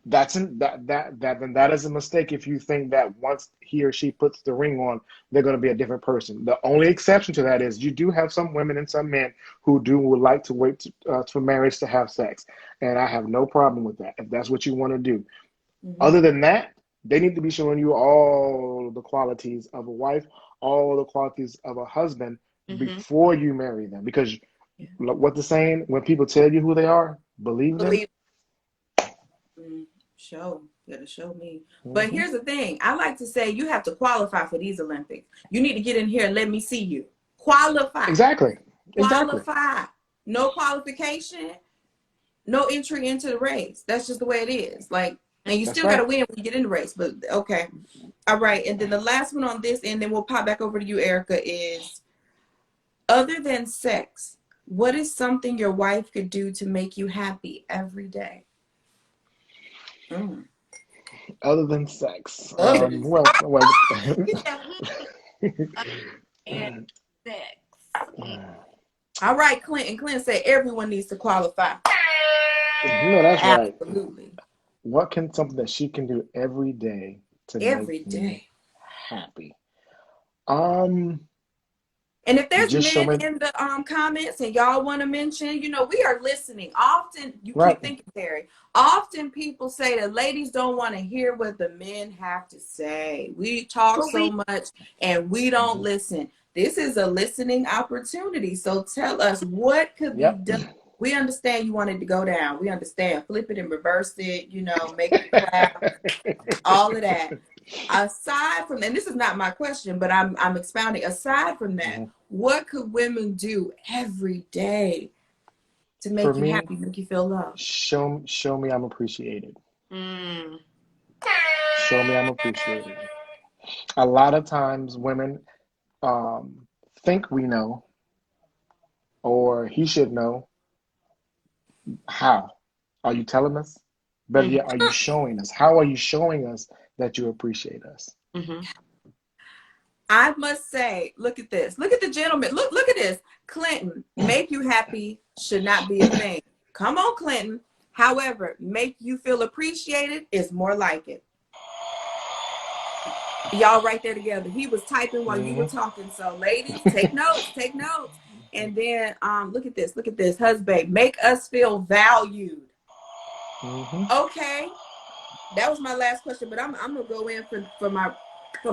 that is a mistake if you think that once he or she puts the ring on, they're going to be a different person. The only exception to that is you do have some women and some men who would like to wait to marriage to have sex, and I have no problem with that if that's what you want to do. Mm-hmm. Other than that, they need to be showing you all the qualities of a wife, all the qualities of a husband Mm-hmm. before you marry them, because Yeah. what the saying, when people tell you who they are, believe them. Believe. Show. You gotta show me. But Hmm. here's the thing. I like to say you have to qualify for these Olympics. You need to get in here and let me see you. Qualify. Exactly. Exactly. Qualify. No qualification, no entry into the race. That's just the way it is. Like, and you That's still gotta right. win when you get in the race. But okay. All right. And then the last one on this, and then we'll pop back over to you, Erica, is other than sex, what is something your wife could do to make you happy every day? Mm. Other than sex. Other than sex. Well. He said, and sex. All right, Clinton. Clinton said everyone needs to qualify. No, that's right. Absolutely. What can something that she can do every day to make Every me day. happy? Um, And if there's just show men me. in the comments and y'all want to mention, we are listening. Often, you Right. keep thinking, Terry. Often people say that ladies don't want to hear what the men have to say. We talk But we so much and we don't Hmm. listen. this is a listening opportunity. So tell us what could be Yep. done. We understand you wanted to go down. We understand. Flip it and reverse it, make it clap, all of that. Aside from, and this is not my question, but I'm expounding. Aside from that, Mhm. what could women do every day to For make you me, happy, make you feel loved? show me I'm appreciated. Mm. Show me I'm appreciated. A lot of times women think we know, or he should know. How? Are you telling us? Better Mm-hmm. yet, are you showing us? How are you showing us that you appreciate us? Mm-hmm. I must say, look at this. Look at the gentleman. Look at this. Clinton, make you happy should not be a thing. Come on, Clinton. However, make you feel appreciated is more like it. Y'all right there together. He was typing while you were Mhm. talking. So ladies, take notes, take notes. And then look at this, husband. Make us feel valued. Mhm. Okay. That was my last question, but I'm gonna go in for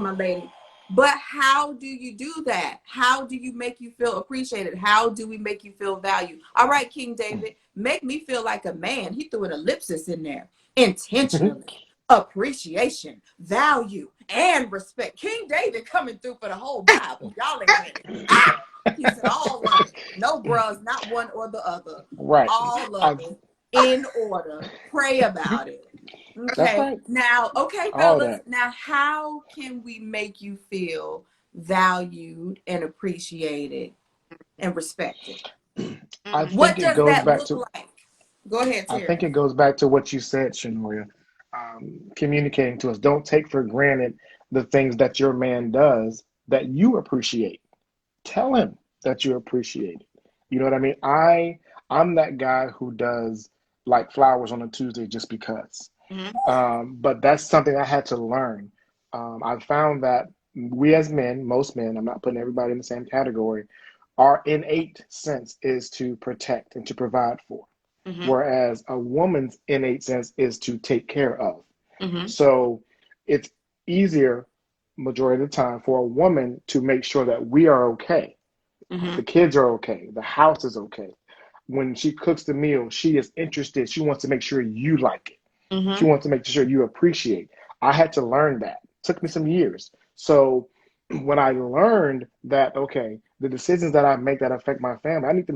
my lady. But how do you do that? How do you make you feel appreciated? How do we make you feel valued? All right, King David, make me feel like a man. He threw an ellipsis in there intentionally. Appreciation, value, and respect. King David coming through for the whole Bible. Y'all ain't ready. Ah! He said all of it. No bros, not one or the other. Right. All of I, it in order. Pray about it. that's Okay. right. Now, okay, All fellas. that. Now, how can we make you feel valued and appreciated and respected? I Mm-hmm. think What it does goes that back look to like? Go ahead, I Terry. think it goes back to what you said, Shanoria. Communicating to us. Don't take for granted the things that your man does that you appreciate. Tell him that you appreciate it. You know what I mean? I'm that guy who does like flowers on a Tuesday just because. Mm-hmm. But that's something I had to learn. I found that we as men, most men, I'm not putting everybody in the same category, our innate sense is to protect and to provide for, Mm-hmm. whereas a woman's innate sense is to take care of. Mm-hmm. So it's easier, majority of the time, for a woman to make sure that we are okay, Mm-hmm. the kids are okay, the house is okay. When she cooks the meal, she is interested. She wants to make sure you like it. She Mm-hmm. wants to make sure you appreciate. I had to learn that. It took me some years. So when I learned that, okay, the decisions that I make that affect my family, I need to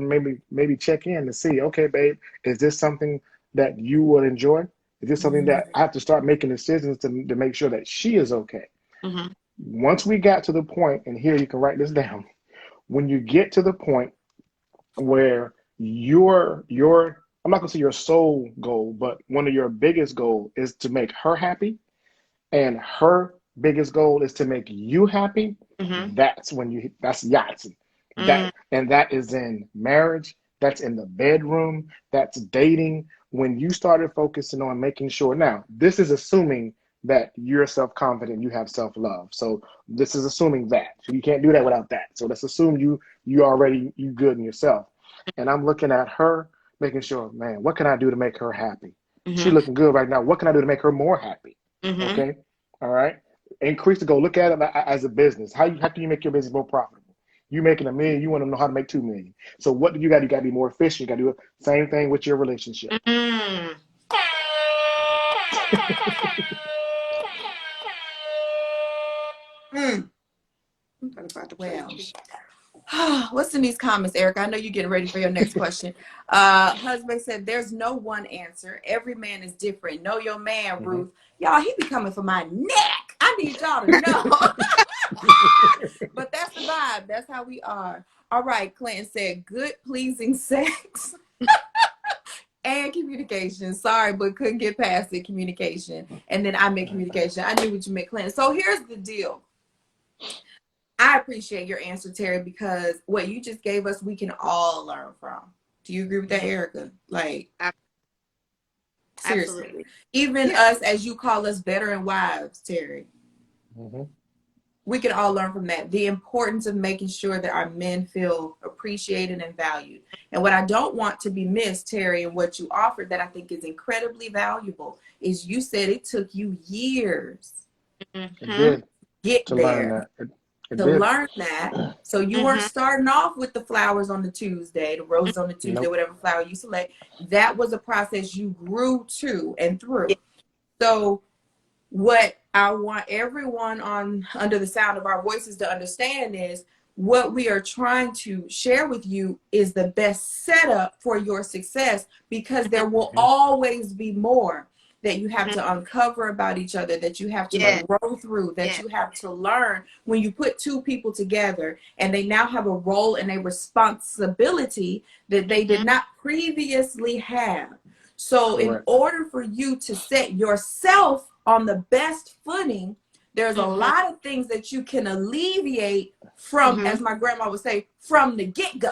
maybe check in to see, okay, babe, is this something that you would enjoy? Is this something that I have to start making decisions to make sure that she is okay? Mm-hmm. Once we got to the point, and here you can write this down, when you get to the point where your I'm not gonna say your sole goal, but one of your biggest goal is to make her happy, and her biggest goal is to make you happy. Mm-hmm. That's Yahtzee. Mm-hmm. That is in marriage. That's in the bedroom. That's dating. When you started focusing on making sure. Now, this is assuming that you're self-confident, you have self-love. So this is assuming that. So you can't do that without that. So let's assume you good in yourself. And I'm looking at her, making sure, man, what can I do to make her happy? She Mm-hmm. looking good right now. What can I do to make her more happy? Mm-hmm. Okay. All right. Increase the goal. Look at it as a business. How can you make your business more profitable? You making $1 million, you want to know how to make 2 million. So what do you got? You got to be more efficient. You got to do the same thing with your relationship. Mm-hmm. Mm. I'm about to play Well, with what's in these comments, Eric? I know you're getting ready for your next question. Husband said, "There's no one answer. Every man is different. Know your man, Mhm. Ruth. Y'all, he be coming for my neck. I need y'all to know." But that's the vibe. That's how we are. All right, Clinton said, "Good, pleasing sex and communication." Sorry, but couldn't get past it. Communication, and then I meant communication. I knew what you meant, Clinton. So here's the deal. I appreciate your answer, Terry, because what you just gave us, we can all learn from. Do you agree with that, Mhm. Erica? Like, seriously. Absolutely. Even Yeah. us, as you call us, veteran wives, Terry, Mhm. we can all learn from that. The importance of making sure that our men feel appreciated and valued. And what I don't want to be missed, Terry, and what you offered that I think is incredibly valuable is you said it took you years It Mm-hmm. did to get to learn there. that. It to did. learn that. So you weren't Mm-hmm. starting off with the flowers on the Tuesday, the roses on the Tuesday, Nope. whatever flower you select. That was a process you grew to and Yeah. through. So what I want everyone on under the sound of our voices to understand is what we are trying to share with you is the best setup for your success, because there will Mhm. always be more that you have Mm-hmm. to uncover about each other, that you have to Yeah. grow through, that Yeah. you have to learn when you put two people together and they now have a role and a responsibility that they did Mm-hmm. not previously have. So in Correct. order for you to set yourself on the best footing, there's a Mm-hmm. lot of things that you can alleviate from, Mm-hmm. as my grandma would say, from the get-go.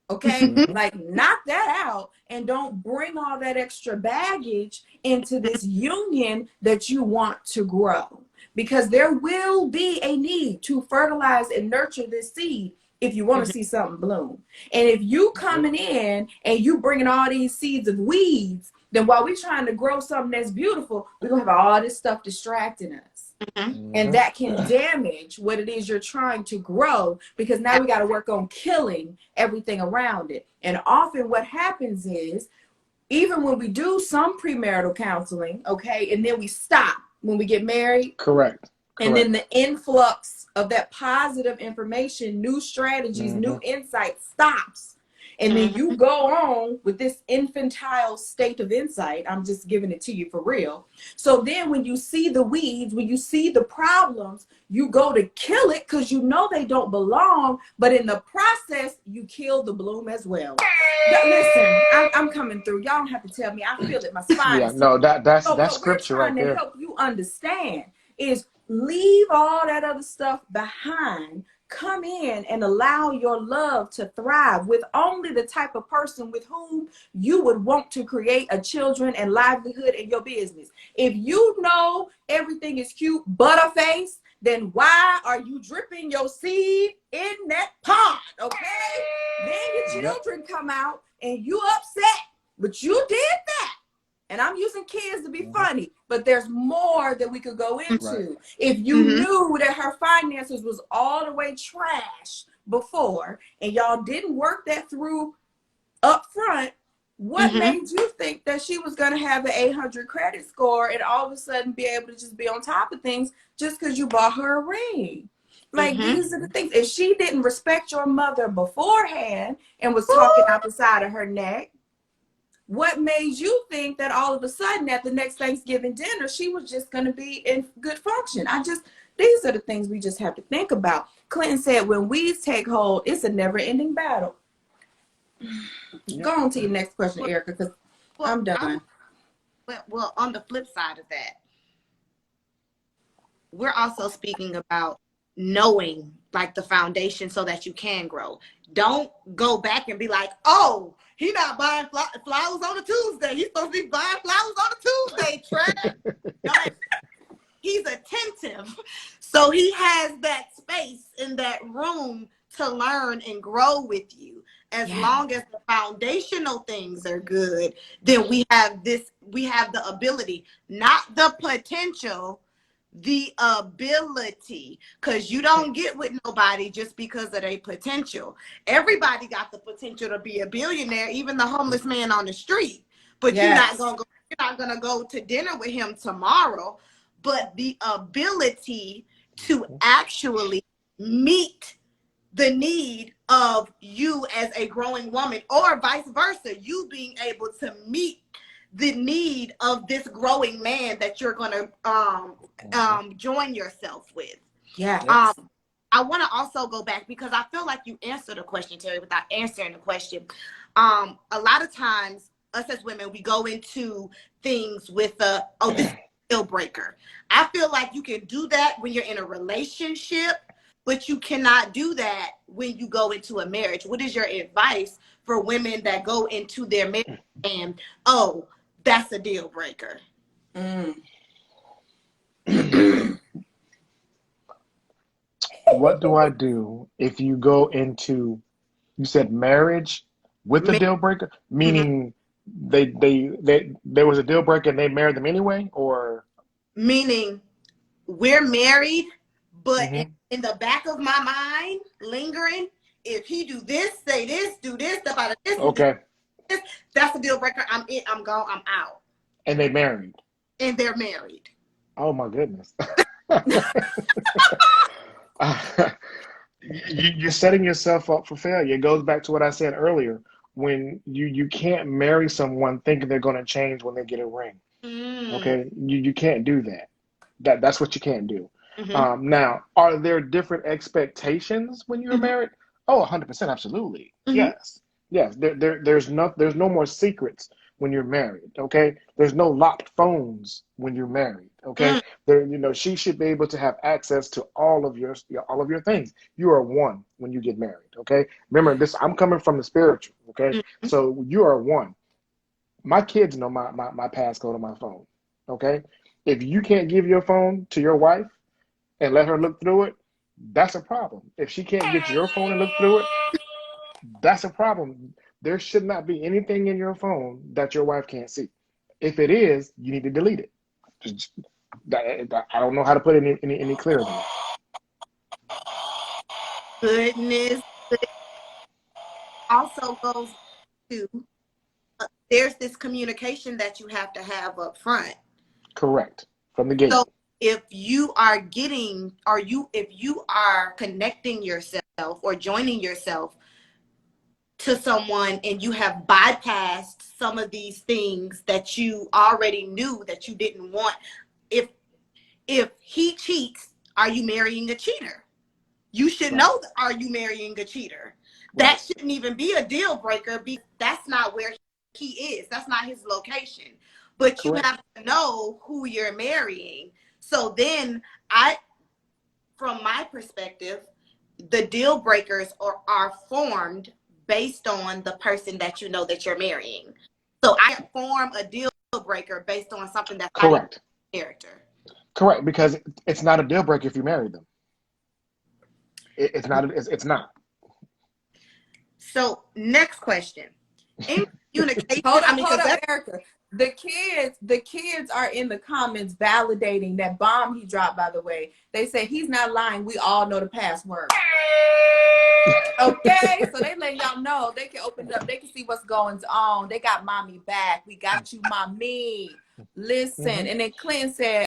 Okay? Hmm. Like knock that out and don't bring all that extra baggage into this union that you want to grow. Because there will be a need to fertilize and nurture this seed if you want to see something bloom. And if you coming in and you bringing all these seeds of weeds, then while we're trying to grow something that's beautiful, we're going to have all this stuff distracting us. Mm-hmm. And Hmm. that can damage what it is you're trying to grow, because now we got to work on killing everything around it. And often what happens is, even when we do some premarital counseling, okay, and then we stop when we get married, Correct. and then Correct. the influx of that positive information, new strategies, Hmm. new insight stops. And then you go on with this infantile state of insight. I'm just giving it to you for real. So then when you see the weeds, when you see the problems, you go to kill it because you know they don't belong. But in the process, you kill the bloom as well. Listen, I'm coming through. Y'all don't have to tell me. I feel it. My spine Yeah. is No, so that's what we're scripture trying right to there. help you understand is leave all that other stuff behind. Come in and allow your love to thrive with only the type of person with whom you would want to create a children and livelihood in your business. If you know everything is cute, butterface, then why are you dripping your seed in that pot? Okay? Then your Yep. children come out and you upset, but you did that. And I'm using kids to be Hmm. funny, but there's more that we could go Right. into. If you Mm-hmm. knew that her finances was all the way trash before and y'all didn't work that through up front, what Mm-hmm. made you think that she was going to have an 800 credit score and all of a sudden be able to just be on top of things just because you bought her a ring? Like, Mm-hmm. these are the things. If she didn't respect your mother beforehand and was talking out the side of her neck, what made you think that all of a sudden at the next Thanksgiving dinner, she was just going to be in good function? These are the things we just have to think about. Clinton said, when weeds take hold, it's a never ending battle. Yep. Go on to your next question, Well, Erica, because well, I'm done. well, on the flip side of that, we're also speaking about knowing like the foundation so that you can grow. Don't go back and be like, oh, he not buying flowers on a Tuesday. He's supposed to be buying flowers on a Tuesday, trash. He's attentive. So he has that space in that room to learn and grow with you. As Yeah. long as the foundational things are good, then we have the ability, not the potential, the ability. Because you don't get with nobody just because of their potential. Everybody got the potential to be a billionaire, even the homeless man on the street. But Yes. you're not gonna go to dinner with him tomorrow. But the ability to actually meet the need of you as a growing woman, or vice versa, you being able to meet the need of this growing man that you're going to join yourself with. Yes. I want to also go back because I feel like you answered the question, Terry, without answering the question. A lot of times, us as women, we go into things with this is a deal breaker. I feel like you can do that when you're in a relationship, but you cannot do that when you go into a marriage. What is your advice for women that go into their marriage and, oh, that's a deal breaker? What do I do if you go into, you said marriage with a deal breaker, Mhm. meaning they there was a deal breaker and they married them anyway, or Meaning we're married, but in Mhm. in the back of my mind, lingering, if he do this, say this, do this, stuff out of this, Okay. this, that's a deal breaker. I'm in, I'm gone, I'm out. And they married. And they're married. Oh my goodness. You're setting yourself up for failure. It goes back to what I said earlier. When you can't marry someone thinking they're going to change when they get a ring. Okay, you can't do that. That's what you can't do. Now, are there different expectations when you're married? Oh, 100%, absolutely. Yes, yes. There's no more secrets when you're married. Okay, there's no locked phones when you're married. Okay, she should be able to have access to all of your things. You are one when you get married. Okay, remember this. I'm coming from the spiritual. Okay, so you are one. My kids know my passcode on my phone. Okay, if you can't give your phone to your wife and let her look through it, that's a problem. If she can't get your phone and look through it, that's a problem. There should not be anything in your phone that your wife can't see. If it is, you need to delete it. I don't know how to put it any clearer than that. Goodness. Also goes to there's this communication that you have to have up front. Correct. From the gate. So if you are if you are connecting yourself or joining yourself to someone and you have bypassed some of these things that you already knew that you didn't want, if he cheats, are you marrying a cheater? You should know that, are you marrying a cheater? That shouldn't even be a deal breaker because that's not where he is. That's not his location. But you have to know who you're marrying. So then from my perspective, the deal breakers are formed based on the person that you know that you're marrying. So I form a deal breaker based on something that's not your character. Correct, because it's not a deal breaker if you marry them. It's not. So next question. In communication, hold up, Erica. The kids are in the comments validating that bomb he dropped, by the way. They say he's not lying. We all know the password. Okay, so they let y'all know they can open it up. They can see what's going on. They got mommy back. We got you, mommy. Listen. And then Clint said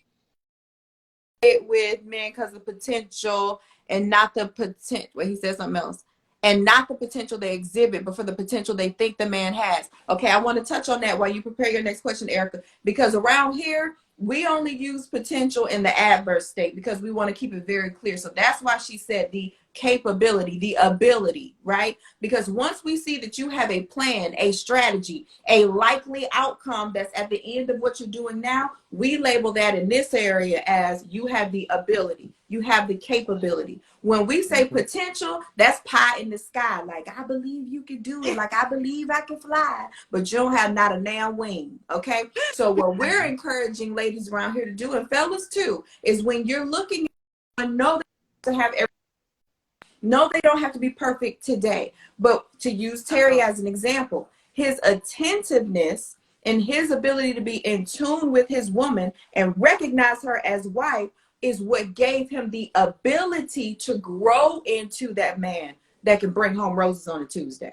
it with men because of potential and not the potential. Well, he said something else. And not the potential they exhibit, but for the potential they think the man has. Okay, I want to touch on that while you prepare your next question, Erica, because around here, we only use potential in the adverse state because we want to keep it very clear. So that's why she said the capability, the ability, right? Because once we see that you have a plan, a strategy, a likely outcome that's at the end of what you're doing now, we label that in this area as you have the ability, you have the capability. When we say potential, that's pie in the sky. Like, I believe you can do it. Like, I believe I can fly, but you don't have not a damn wing. Okay. So what we're encouraging ladies around here to do, and fellas too, is when you're looking at know to have everything. No, they don't have to be perfect today, but to use Terry as an example, his attentiveness and his ability to be in tune with his woman and recognize her as wife is what gave him the ability to grow into that man that can bring home roses on a Tuesday.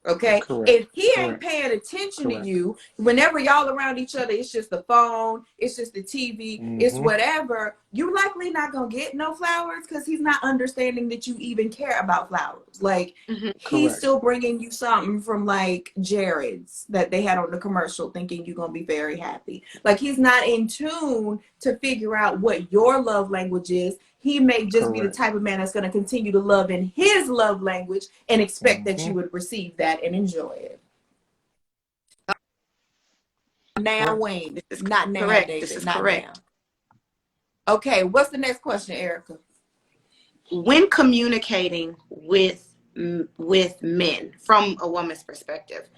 Okay. If he ain't paying attention to you, whenever y'all around each other, it's just the phone, it's just the TV, it's whatever, you likely not gonna get no flowers because he's not understanding that you even care about flowers. Like he's still bringing you something from like Jared's that they had on the commercial thinking you're gonna be very happy. Like he's not in tune to figure out what your love language is. He may just be the type of man that's going to continue to love in his love language and expect that you would receive that and enjoy it. Now, Wayne. This is not now, correct. David. This is not correct. Now. Okay, what's the next question, Erica? When communicating with men from a woman's perspective,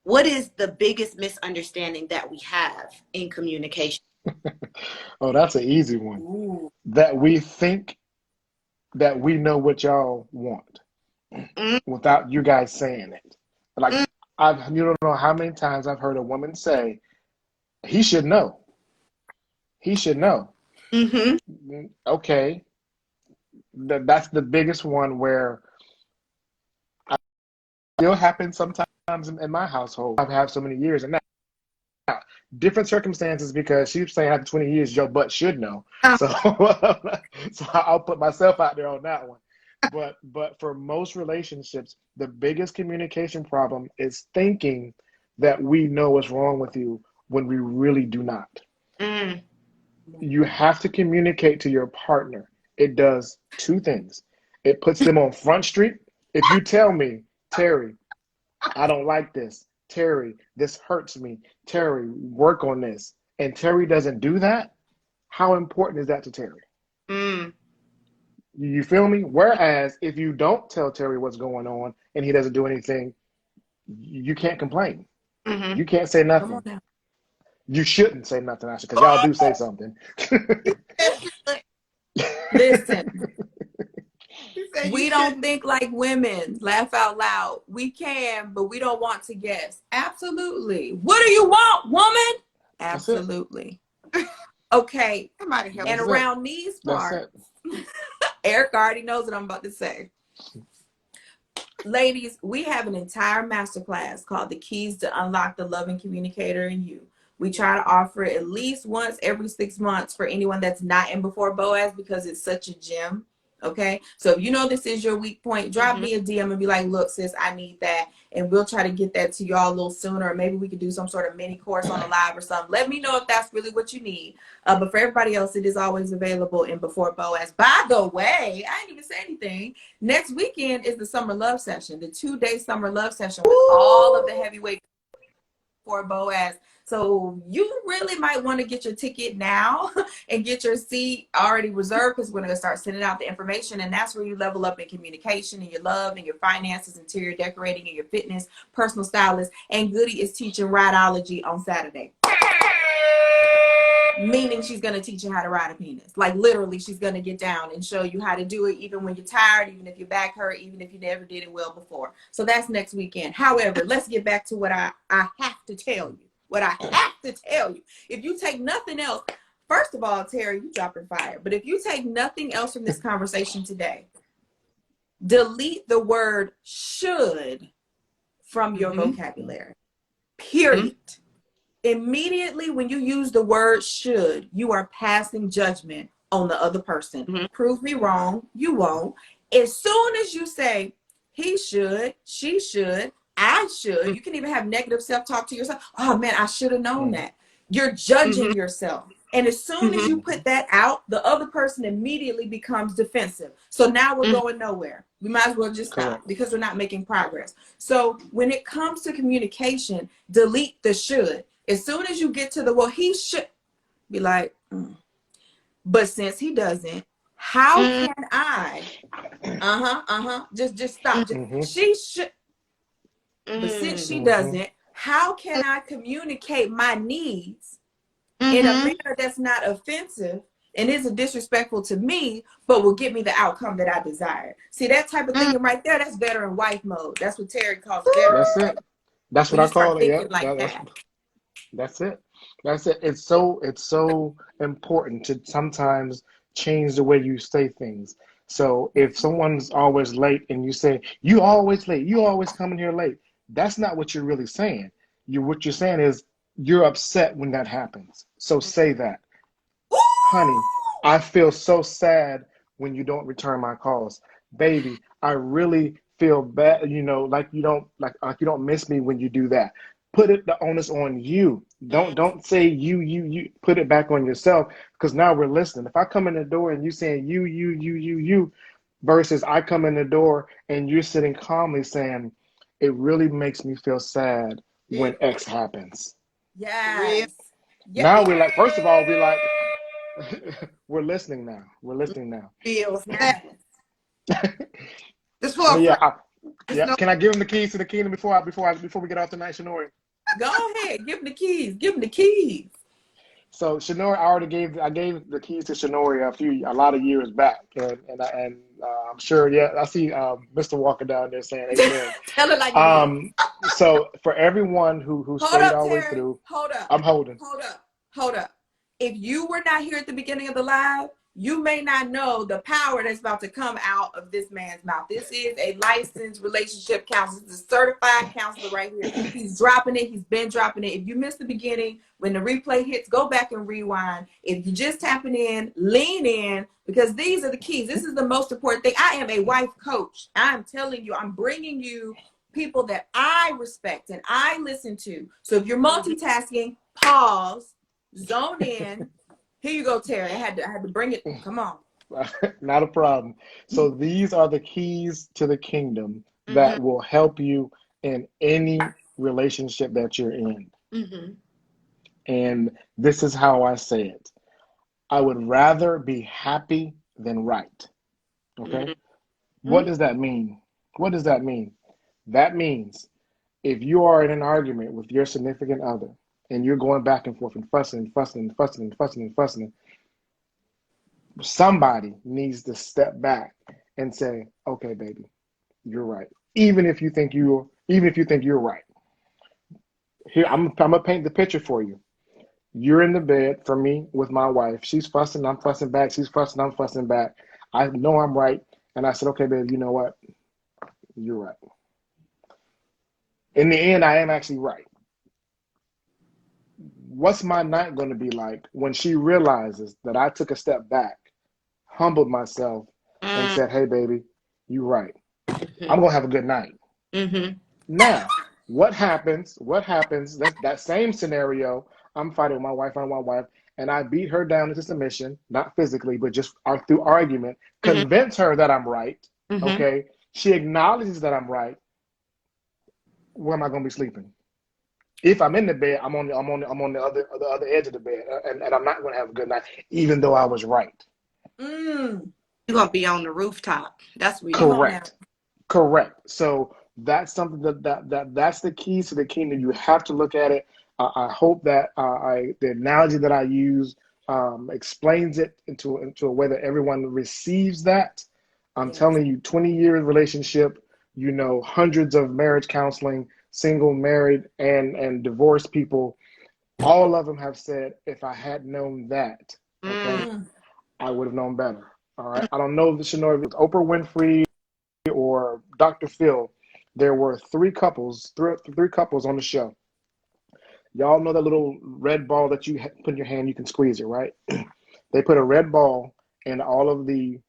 what is the biggest misunderstanding that we have in communication? Oh, that's an easy one. Ooh. That we think that we know what y'all want without you guys saying it. Like you don't know how many times I've heard a woman say, "He should know. He should know." Okay, That's the biggest one where it still happens sometimes in my household. I've had so many years, and now different circumstances because she's saying after 20 years, your butt should know. So, so I'll put myself out there on that one. But for most relationships, the biggest communication problem is thinking that we know what's wrong with you when we really do not. Mm. You have to communicate to your partner. It does two things. It puts them on Front Street. If you tell me, Terry, I don't like this. Terry, this hurts me. Terry, work on this. And Terry doesn't do that, how important is that to Terry? Mm. You feel me? Whereas if you don't tell Terry what's going on and he doesn't do anything, you can't complain. Mm-hmm. You can't say Come on nothing. now. You shouldn't say nothing, actually, because y'all do say something. Listen, He said you we don't shouldn't. think like women. Laugh out loud. We can, but we don't want to guess. Absolutely. What do you want, woman? That's it. Absolutely. Okay. Somebody help And That's me. it. around these That's parts, it. Eric already knows what I'm about to say. Ladies, we have an entire masterclass called The Keys to Unlock the Loving Communicator in You. We try to offer it at least once every 6 months for anyone that's not in Before Boaz because it's such a gem. Okay, so if you know this is your weak point, drop me a DM and be like, look, sis, I need that. And we'll try to get that to y'all a little sooner. Or maybe we could do some sort of mini course on a live or something. Let me know if that's really what you need. But for everybody else, it is always available in Before Boaz. By the way, I didn't even say anything. Next weekend is the Summer Love Session, the 2-day Summer Love Session with all of the heavyweight for Boaz. So you really might want to get your ticket now and get your seat already reserved because we're going to start sending out the information. And that's where you level up in communication and your love and your finances, interior decorating and your fitness, personal stylist. And Goody is teaching rideology on Saturday. Meaning she's going to teach you how to ride a penis. Like literally, she's going to get down and show you how to do it even when you're tired, even if your back hurt, even if you never did it well before. So that's next weekend. However, let's get back to what I have to tell you. What I have to tell you. If you take nothing else, first of all, Terry, you dropping fire. But if you take nothing else from this conversation today, delete the word should from your vocabulary. Period. Immediately when you use the word should, you are passing judgment on the other person. Prove me wrong, you won't. As soon as you say he should, she should, I should, you can even have negative self-talk to yourself. Oh man, I should have known that. You're judging yourself. And as soon as you put that out, the other person immediately becomes defensive. So now we're going nowhere. We might as well just stop because we're not making progress. So when it comes to communication, delete the should. As soon as you get to the, well, he should, be like, but since he doesn't, how can I, just stop. She should, but since she doesn't, how can I communicate my needs in a manner that's not offensive and isn't disrespectful to me, but will get me the outcome that I desire? See, that type of thinking right there, that's veteran wife mode. That's what Terry calls veteran. That's it. That's When what you I call start it. thinking Yep. like that. That's it. That's it. It's so important to sometimes change the way you say things. So if someone's always late and you say, you always late, you always coming here late, that's not what you're really saying. What you're saying is you're upset when that happens. So say that. Honey, I feel so sad when you don't return my calls. Baby, I really feel bad, like you don't miss me when you do that. Put the onus on you. Don't say you. Put it back on yourself because now we're listening. If I come in the door and you saying you, versus I come in the door and you're sitting calmly saying, it really makes me feel sad when X happens. Yes. Now we're like, first of all, we're like, we're listening now. We're listening now. Feels Yes. This But yeah, no, Can I give him the keys to the kingdom before we get off tonight, Shanori? Go ahead. Give him the keys. Give him the keys. So Shanori, I gave the keys to Shanori a lot of years back, and I'm sure. Yeah, I see Mr. Walker down there saying amen. Tell it like it is. So for everyone who Hold stayed up, all the way Terry. through, Hold up. I'm holding. Hold up. Hold up. If you were not here at the beginning of the live, you may not know the power that's about to come out of this man's mouth. This is a licensed relationship counselor. This is a certified counselor right here. He's dropping it. He's been dropping it. If you missed the beginning, when the replay hits, go back and rewind. If you're just tapping in, lean in, because these are the keys. This is the most important thing. I am a wife coach. I'm telling you, I'm bringing you people that I respect and I listen to. So if you're multitasking, pause, zone in. Here you go, Terry. I had to bring it. Come on. Not a problem. So these are the keys to the kingdom that will help you in any relationship that you're in. And this is how I say it. I would rather be happy than right. Okay? What does that mean? What does that mean? That means if you are in an argument with your significant other and you're going back and forth and fussing and fussing and fussing and fussing and fussing, somebody needs to step back and say, okay, baby, you're right. Even if you think you're right. Here, I'm gonna paint the picture for you. You're in the bed for me with my wife. She's fussing, I'm fussing back. She's fussing, I'm fussing back. I know I'm right. And I said, okay, babe, you know what? You're right. In the end, I am actually right. What's my night going to be like when she realizes that I took a step back, humbled myself, and said, hey, baby, you're right. I'm going to have a good night. Now, what happens? That's that same scenario. I'm fighting with my wife, and I beat her down into submission, not physically, but just through argument, convince her that I'm right. Okay. She acknowledges that I'm right. Where am I going to be sleeping? If I'm in the bed, I'm on the other edge of the bed, and I'm not going to have a good night, even though I was right. You're going to be on the rooftop. That's what Correct. So that's something that's the keys to the kingdom. You have to look at it. I hope that the analogy that I use explains it into a way that everyone receives that. I'm telling you, 20-year relationship, hundreds of marriage counseling, single, married, and divorced people, all of them have said, if I had known that, okay, I would have known better. All right. I don't know if it was Oprah Winfrey or Dr. Phil. There were three couples on the show. Y'all know that little red ball that you put in your hand, you can squeeze it, right? They put a red ball in all of the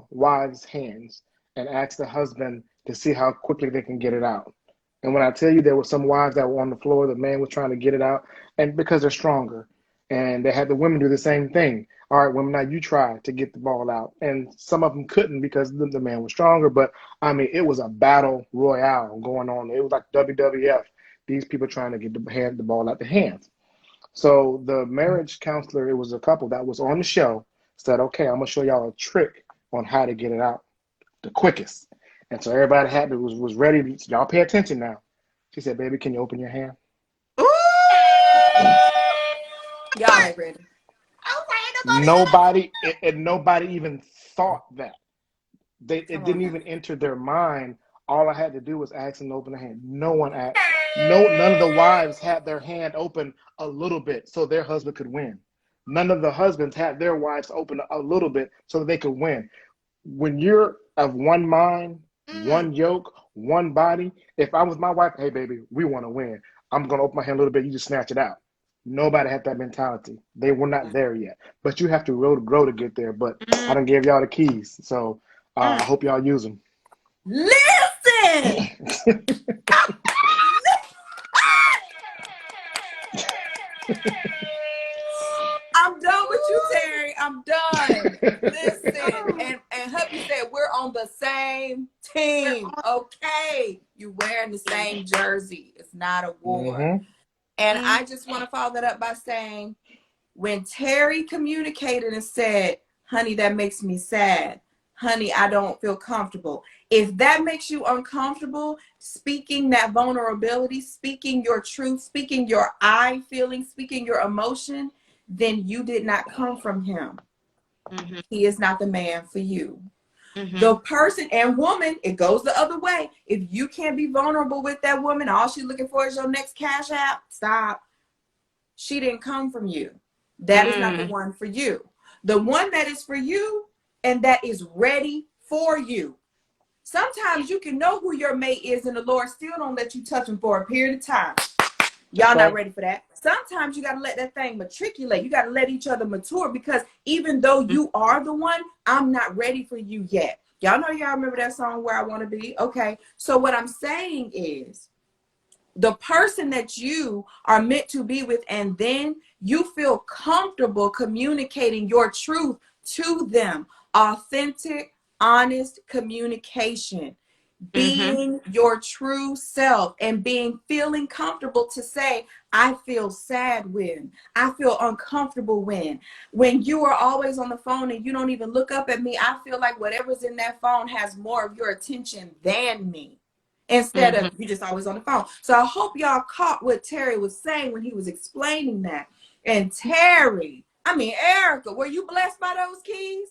wives' hands and asked the husband to see how quickly they can get it out. And when I tell you there were some wives that were on the floor, the man was trying to get it out, and because they're stronger. And they had the women do the same thing. All right, women, now you try to get the ball out. And some of them couldn't because the man was stronger. But, I mean, it was a battle royale going on. It was like WWF. These people trying to get the ball out the hands. So the marriage counselor, it was a couple that was on the show, said, okay, I'm going to show y'all a trick on how to get it out the quickest. And so everybody was ready. Y'all pay attention now. She said, baby, can you open your hand? Y'all ain't ready. Nobody even thought that. It didn't even enter their mind. All I had to do was ask them to open their hand. None of the wives had their hand open a little bit so their husband could win. None of the husbands had their wives open a little bit so that they could win. When you're of one mind, one yoke, one body, if I was my wife, hey, baby, we want to win. I'm going to open my hand a little bit. You just snatch it out. Nobody had that mentality. They were not there yet. But you have to grow to get there. But I done gave y'all the keys. So I hope y'all use them. Listen! I'm done with you, Terry. I'm done. Listen, and hubby said we're on the same team. Okay, you wearing the same jersey. It's not a war. And I just want to follow that up by saying, when Terry communicated and said, honey, that makes me sad. Honey, I don't feel comfortable. If that makes you uncomfortable, speaking that vulnerability, speaking your truth, speaking your I feeling, speaking your emotion, then you did not come from him. He is not the man for you. The person and woman, it goes the other way. If you can't be vulnerable with that woman, all she's looking for is your next cash app, stop. She didn't come from you. That is not the one for you. The one that is for you and that is ready for you. Sometimes you can know who your mate is and the Lord still don't let you touch him for a period of time. Y'all not ready for that. Sometimes you got to let that thing matriculate. You got to let each other mature, because even though you are the one, I'm not ready for you yet. Y'all know, y'all remember that song, Where I Want to Be? Okay. So what I'm saying is, the person that you are meant to be with, and then you feel comfortable communicating your truth to them. Authentic, honest communication. Being your true self and feeling comfortable to say, I feel sad when, I feel uncomfortable when you are always on the phone and you don't even look up at me. I feel like whatever's in that phone has more of your attention than me, instead of you just always on the phone. So I hope y'all caught what Terry was saying when he was explaining that. And Terry, Erica, were you blessed by those keys?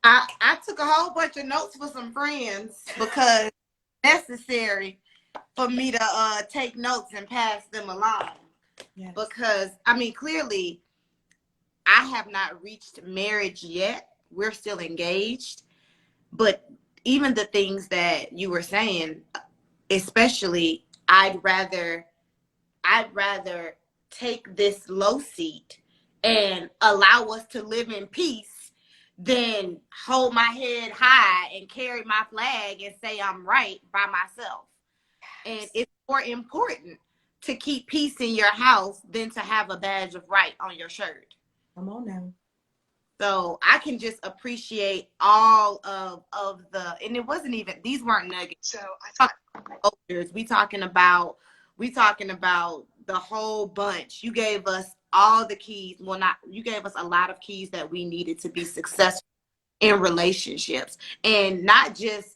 I took a whole bunch of notes for some friends, because necessary for me to take notes and pass them along. Yes. Because clearly I have not reached marriage yet. We're still engaged. But even the things that you were saying, especially, I'd rather take this low seat and allow us to live in peace than hold my head high and carry my flag and say I'm right by myself. And it's more important to keep peace in your house than to have a badge of right on your shirt. Come on now. So I can just appreciate all of the, and it wasn't even, these weren't nuggets. So I thought we talking about the whole bunch. You gave us all the keys. Well, you gave us a lot of keys that we needed to be successful in relationships, and not just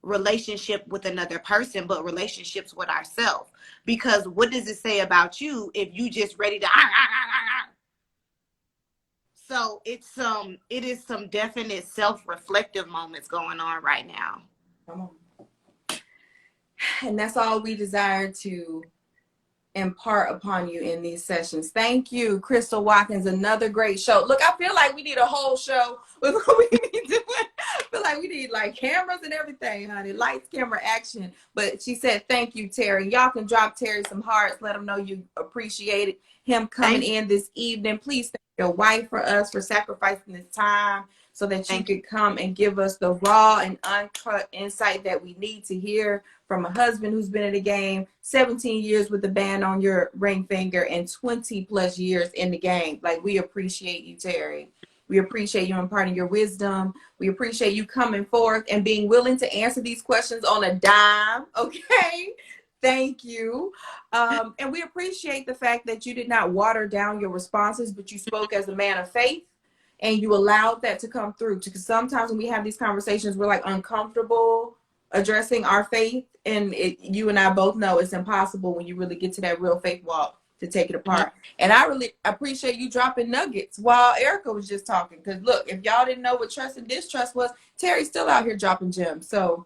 relationship with another person, but relationships with ourselves. Because what does it say about you if you just ready to So it is some definite self-reflective moments going on right now. Come on. And that's all we desire to impart upon you in these sessions. Thank you, Crystal Watkins. Another great show. Look, I feel like we need a whole show with what we need to do. I feel like we need like cameras and everything, honey. Lights, camera, action. But she said, thank you, Terry. Y'all can drop Terry some hearts. Let him know you appreciated him coming in this evening. Please thank your wife for us for sacrificing this time so that you could come and give us the raw and uncut insight that we need to hear from a husband who's been in the game 17 years with the band on your ring finger and 20 plus years in the game. Like, we appreciate you, Terry. We appreciate you imparting your wisdom. We appreciate you coming forth and being willing to answer these questions on a dime. Okay. Thank you. And we appreciate the fact that you did not water down your responses, but you spoke as a man of faith and you allowed that to come through. Because sometimes when we have these conversations, we're like uncomfortable addressing our faith. And you and I both know it's impossible when you really get to that real faith walk to take it apart. And I really appreciate you dropping nuggets while Erica was just talking. Because look, if y'all didn't know what trust and distrust was, Terry's still out here dropping gems. So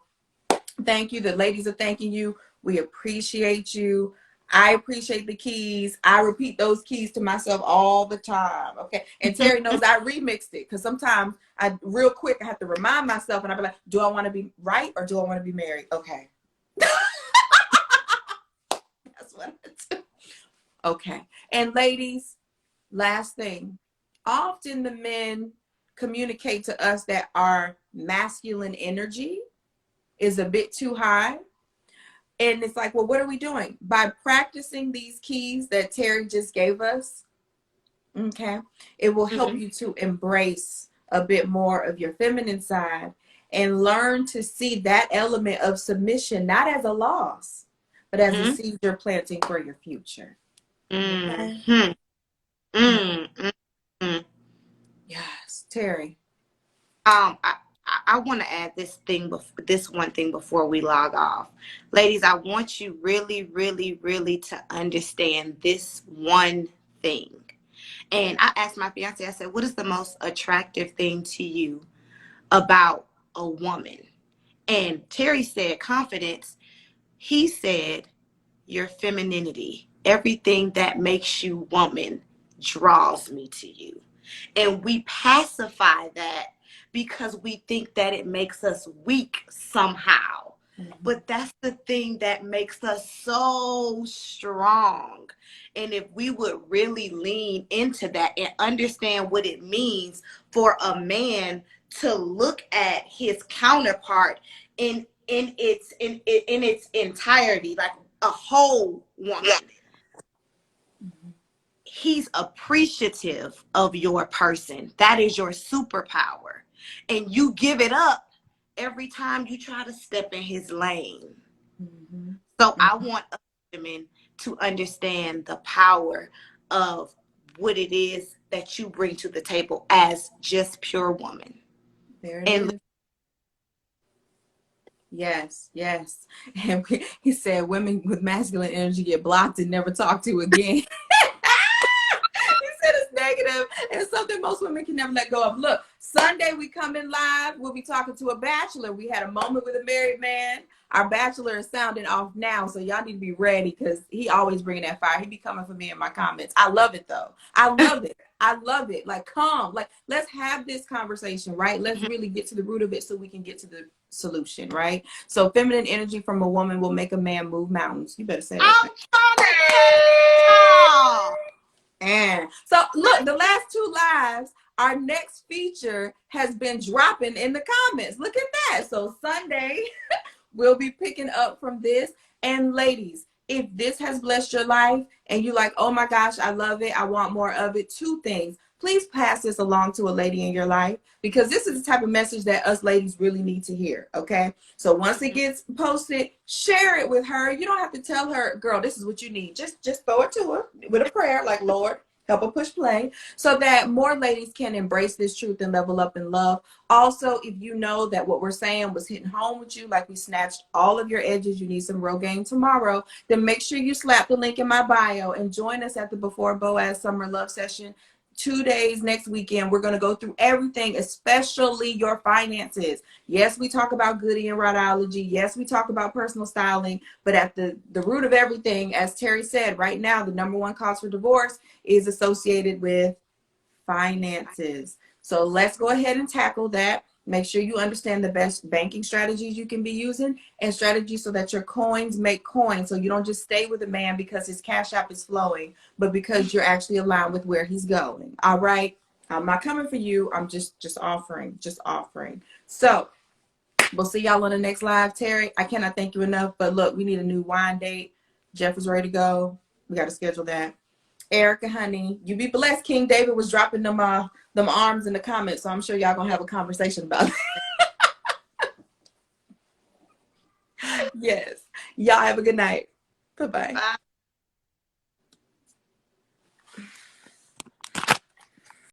thank you. The ladies are thanking you. We appreciate you. I appreciate the keys. I repeat those keys to myself all the time. Okay. And Terry knows I remixed it, because sometimes real quick, I have to remind myself, and I'll be like, do I want to be right or do I want to be married? Okay. That's what I do. Okay. And ladies, last thing. Often the men communicate to us that our masculine energy is a bit too high. And it's like, well, what are we doing? By practicing these keys that Terry just gave us, okay, it will help you to embrace a bit more of your feminine side and learn to see that element of submission, not as a loss, but as a seed you're planting for your future. Okay? Yes, Terry. I want to add this one thing before we log off. Ladies, I want you really, really, really to understand this one thing. And I asked my fiance, I said, what is the most attractive thing to you about a woman? And Terry said confidence. He said your femininity. Everything that makes you woman draws me to you. And we pacify that because we think that it makes us weak somehow. But that's the thing that makes us so strong. And if we would really lean into that and understand what it means for a man to look at his counterpart in its entirety, like a whole woman, he's appreciative of your person. That is your superpower. And you give it up every time you try to step in his lane. So I want women to understand the power of what it is that you bring to the table as just pure woman. There it is. Yes, yes. And he said women with masculine energy get blocked and never talked to again. He said it's negative and it's something most women can never let go of. Look, Sunday we come in live. We'll be talking to a bachelor. We had a moment with a married man. Our bachelor is sounding off now, so y'all need to be ready because he always bringing that fire. He be coming for me in my comments. I love it though. I love it. I love it. Like, come, like, let's have this conversation, right? Let's really get to the root of it so we can get to the solution, right? So feminine energy from a woman will make a man move mountains. You better say that. And so look, the last two lives, our next feature has been dropping in the comments. Look at that. So Sunday, we'll be picking up from this. And ladies, if this has blessed your life and you're like, oh my gosh, I love it, I want more of it, two things. Please pass this along to a lady in your life because this is the type of message that us ladies really need to hear, okay? So once it gets posted, share it with her. You don't have to tell her, girl, this is what you need. Just throw it to her with a prayer like, Lord, help her push play so that more ladies can embrace this truth and level up in love. Also, if you know that what we're saying was hitting home with you, like we snatched all of your edges, you need some real game tomorrow, then make sure you slap the link in my bio and join us at the Before Boaz Summer Love Session. 2 days next weekend. We're going to go through everything, especially your finances. Yes, we talk about goody and rhodology. Yes, we talk about personal styling. But at the root of everything, as Terry said, right now, the number one cause for divorce is associated with finances. So let's go ahead and tackle that. Make sure you understand the best banking strategies you can be using and strategies so that your coins make coins. So you don't just stay with a man because his cash app is flowing, but because you're actually aligned with where he's going. All right. I'm not coming for you. I'm just offering. So we'll see y'all on the next live. Terry, I cannot thank you enough. But look, we need a new wine date. Jeff is ready to go. We got to schedule that. Erica, honey, you be blessed. King David was dropping them arms in the comments, so I'm sure y'all gonna have a conversation about it. Yes. Y'all have a good night. Bye-bye. Bye.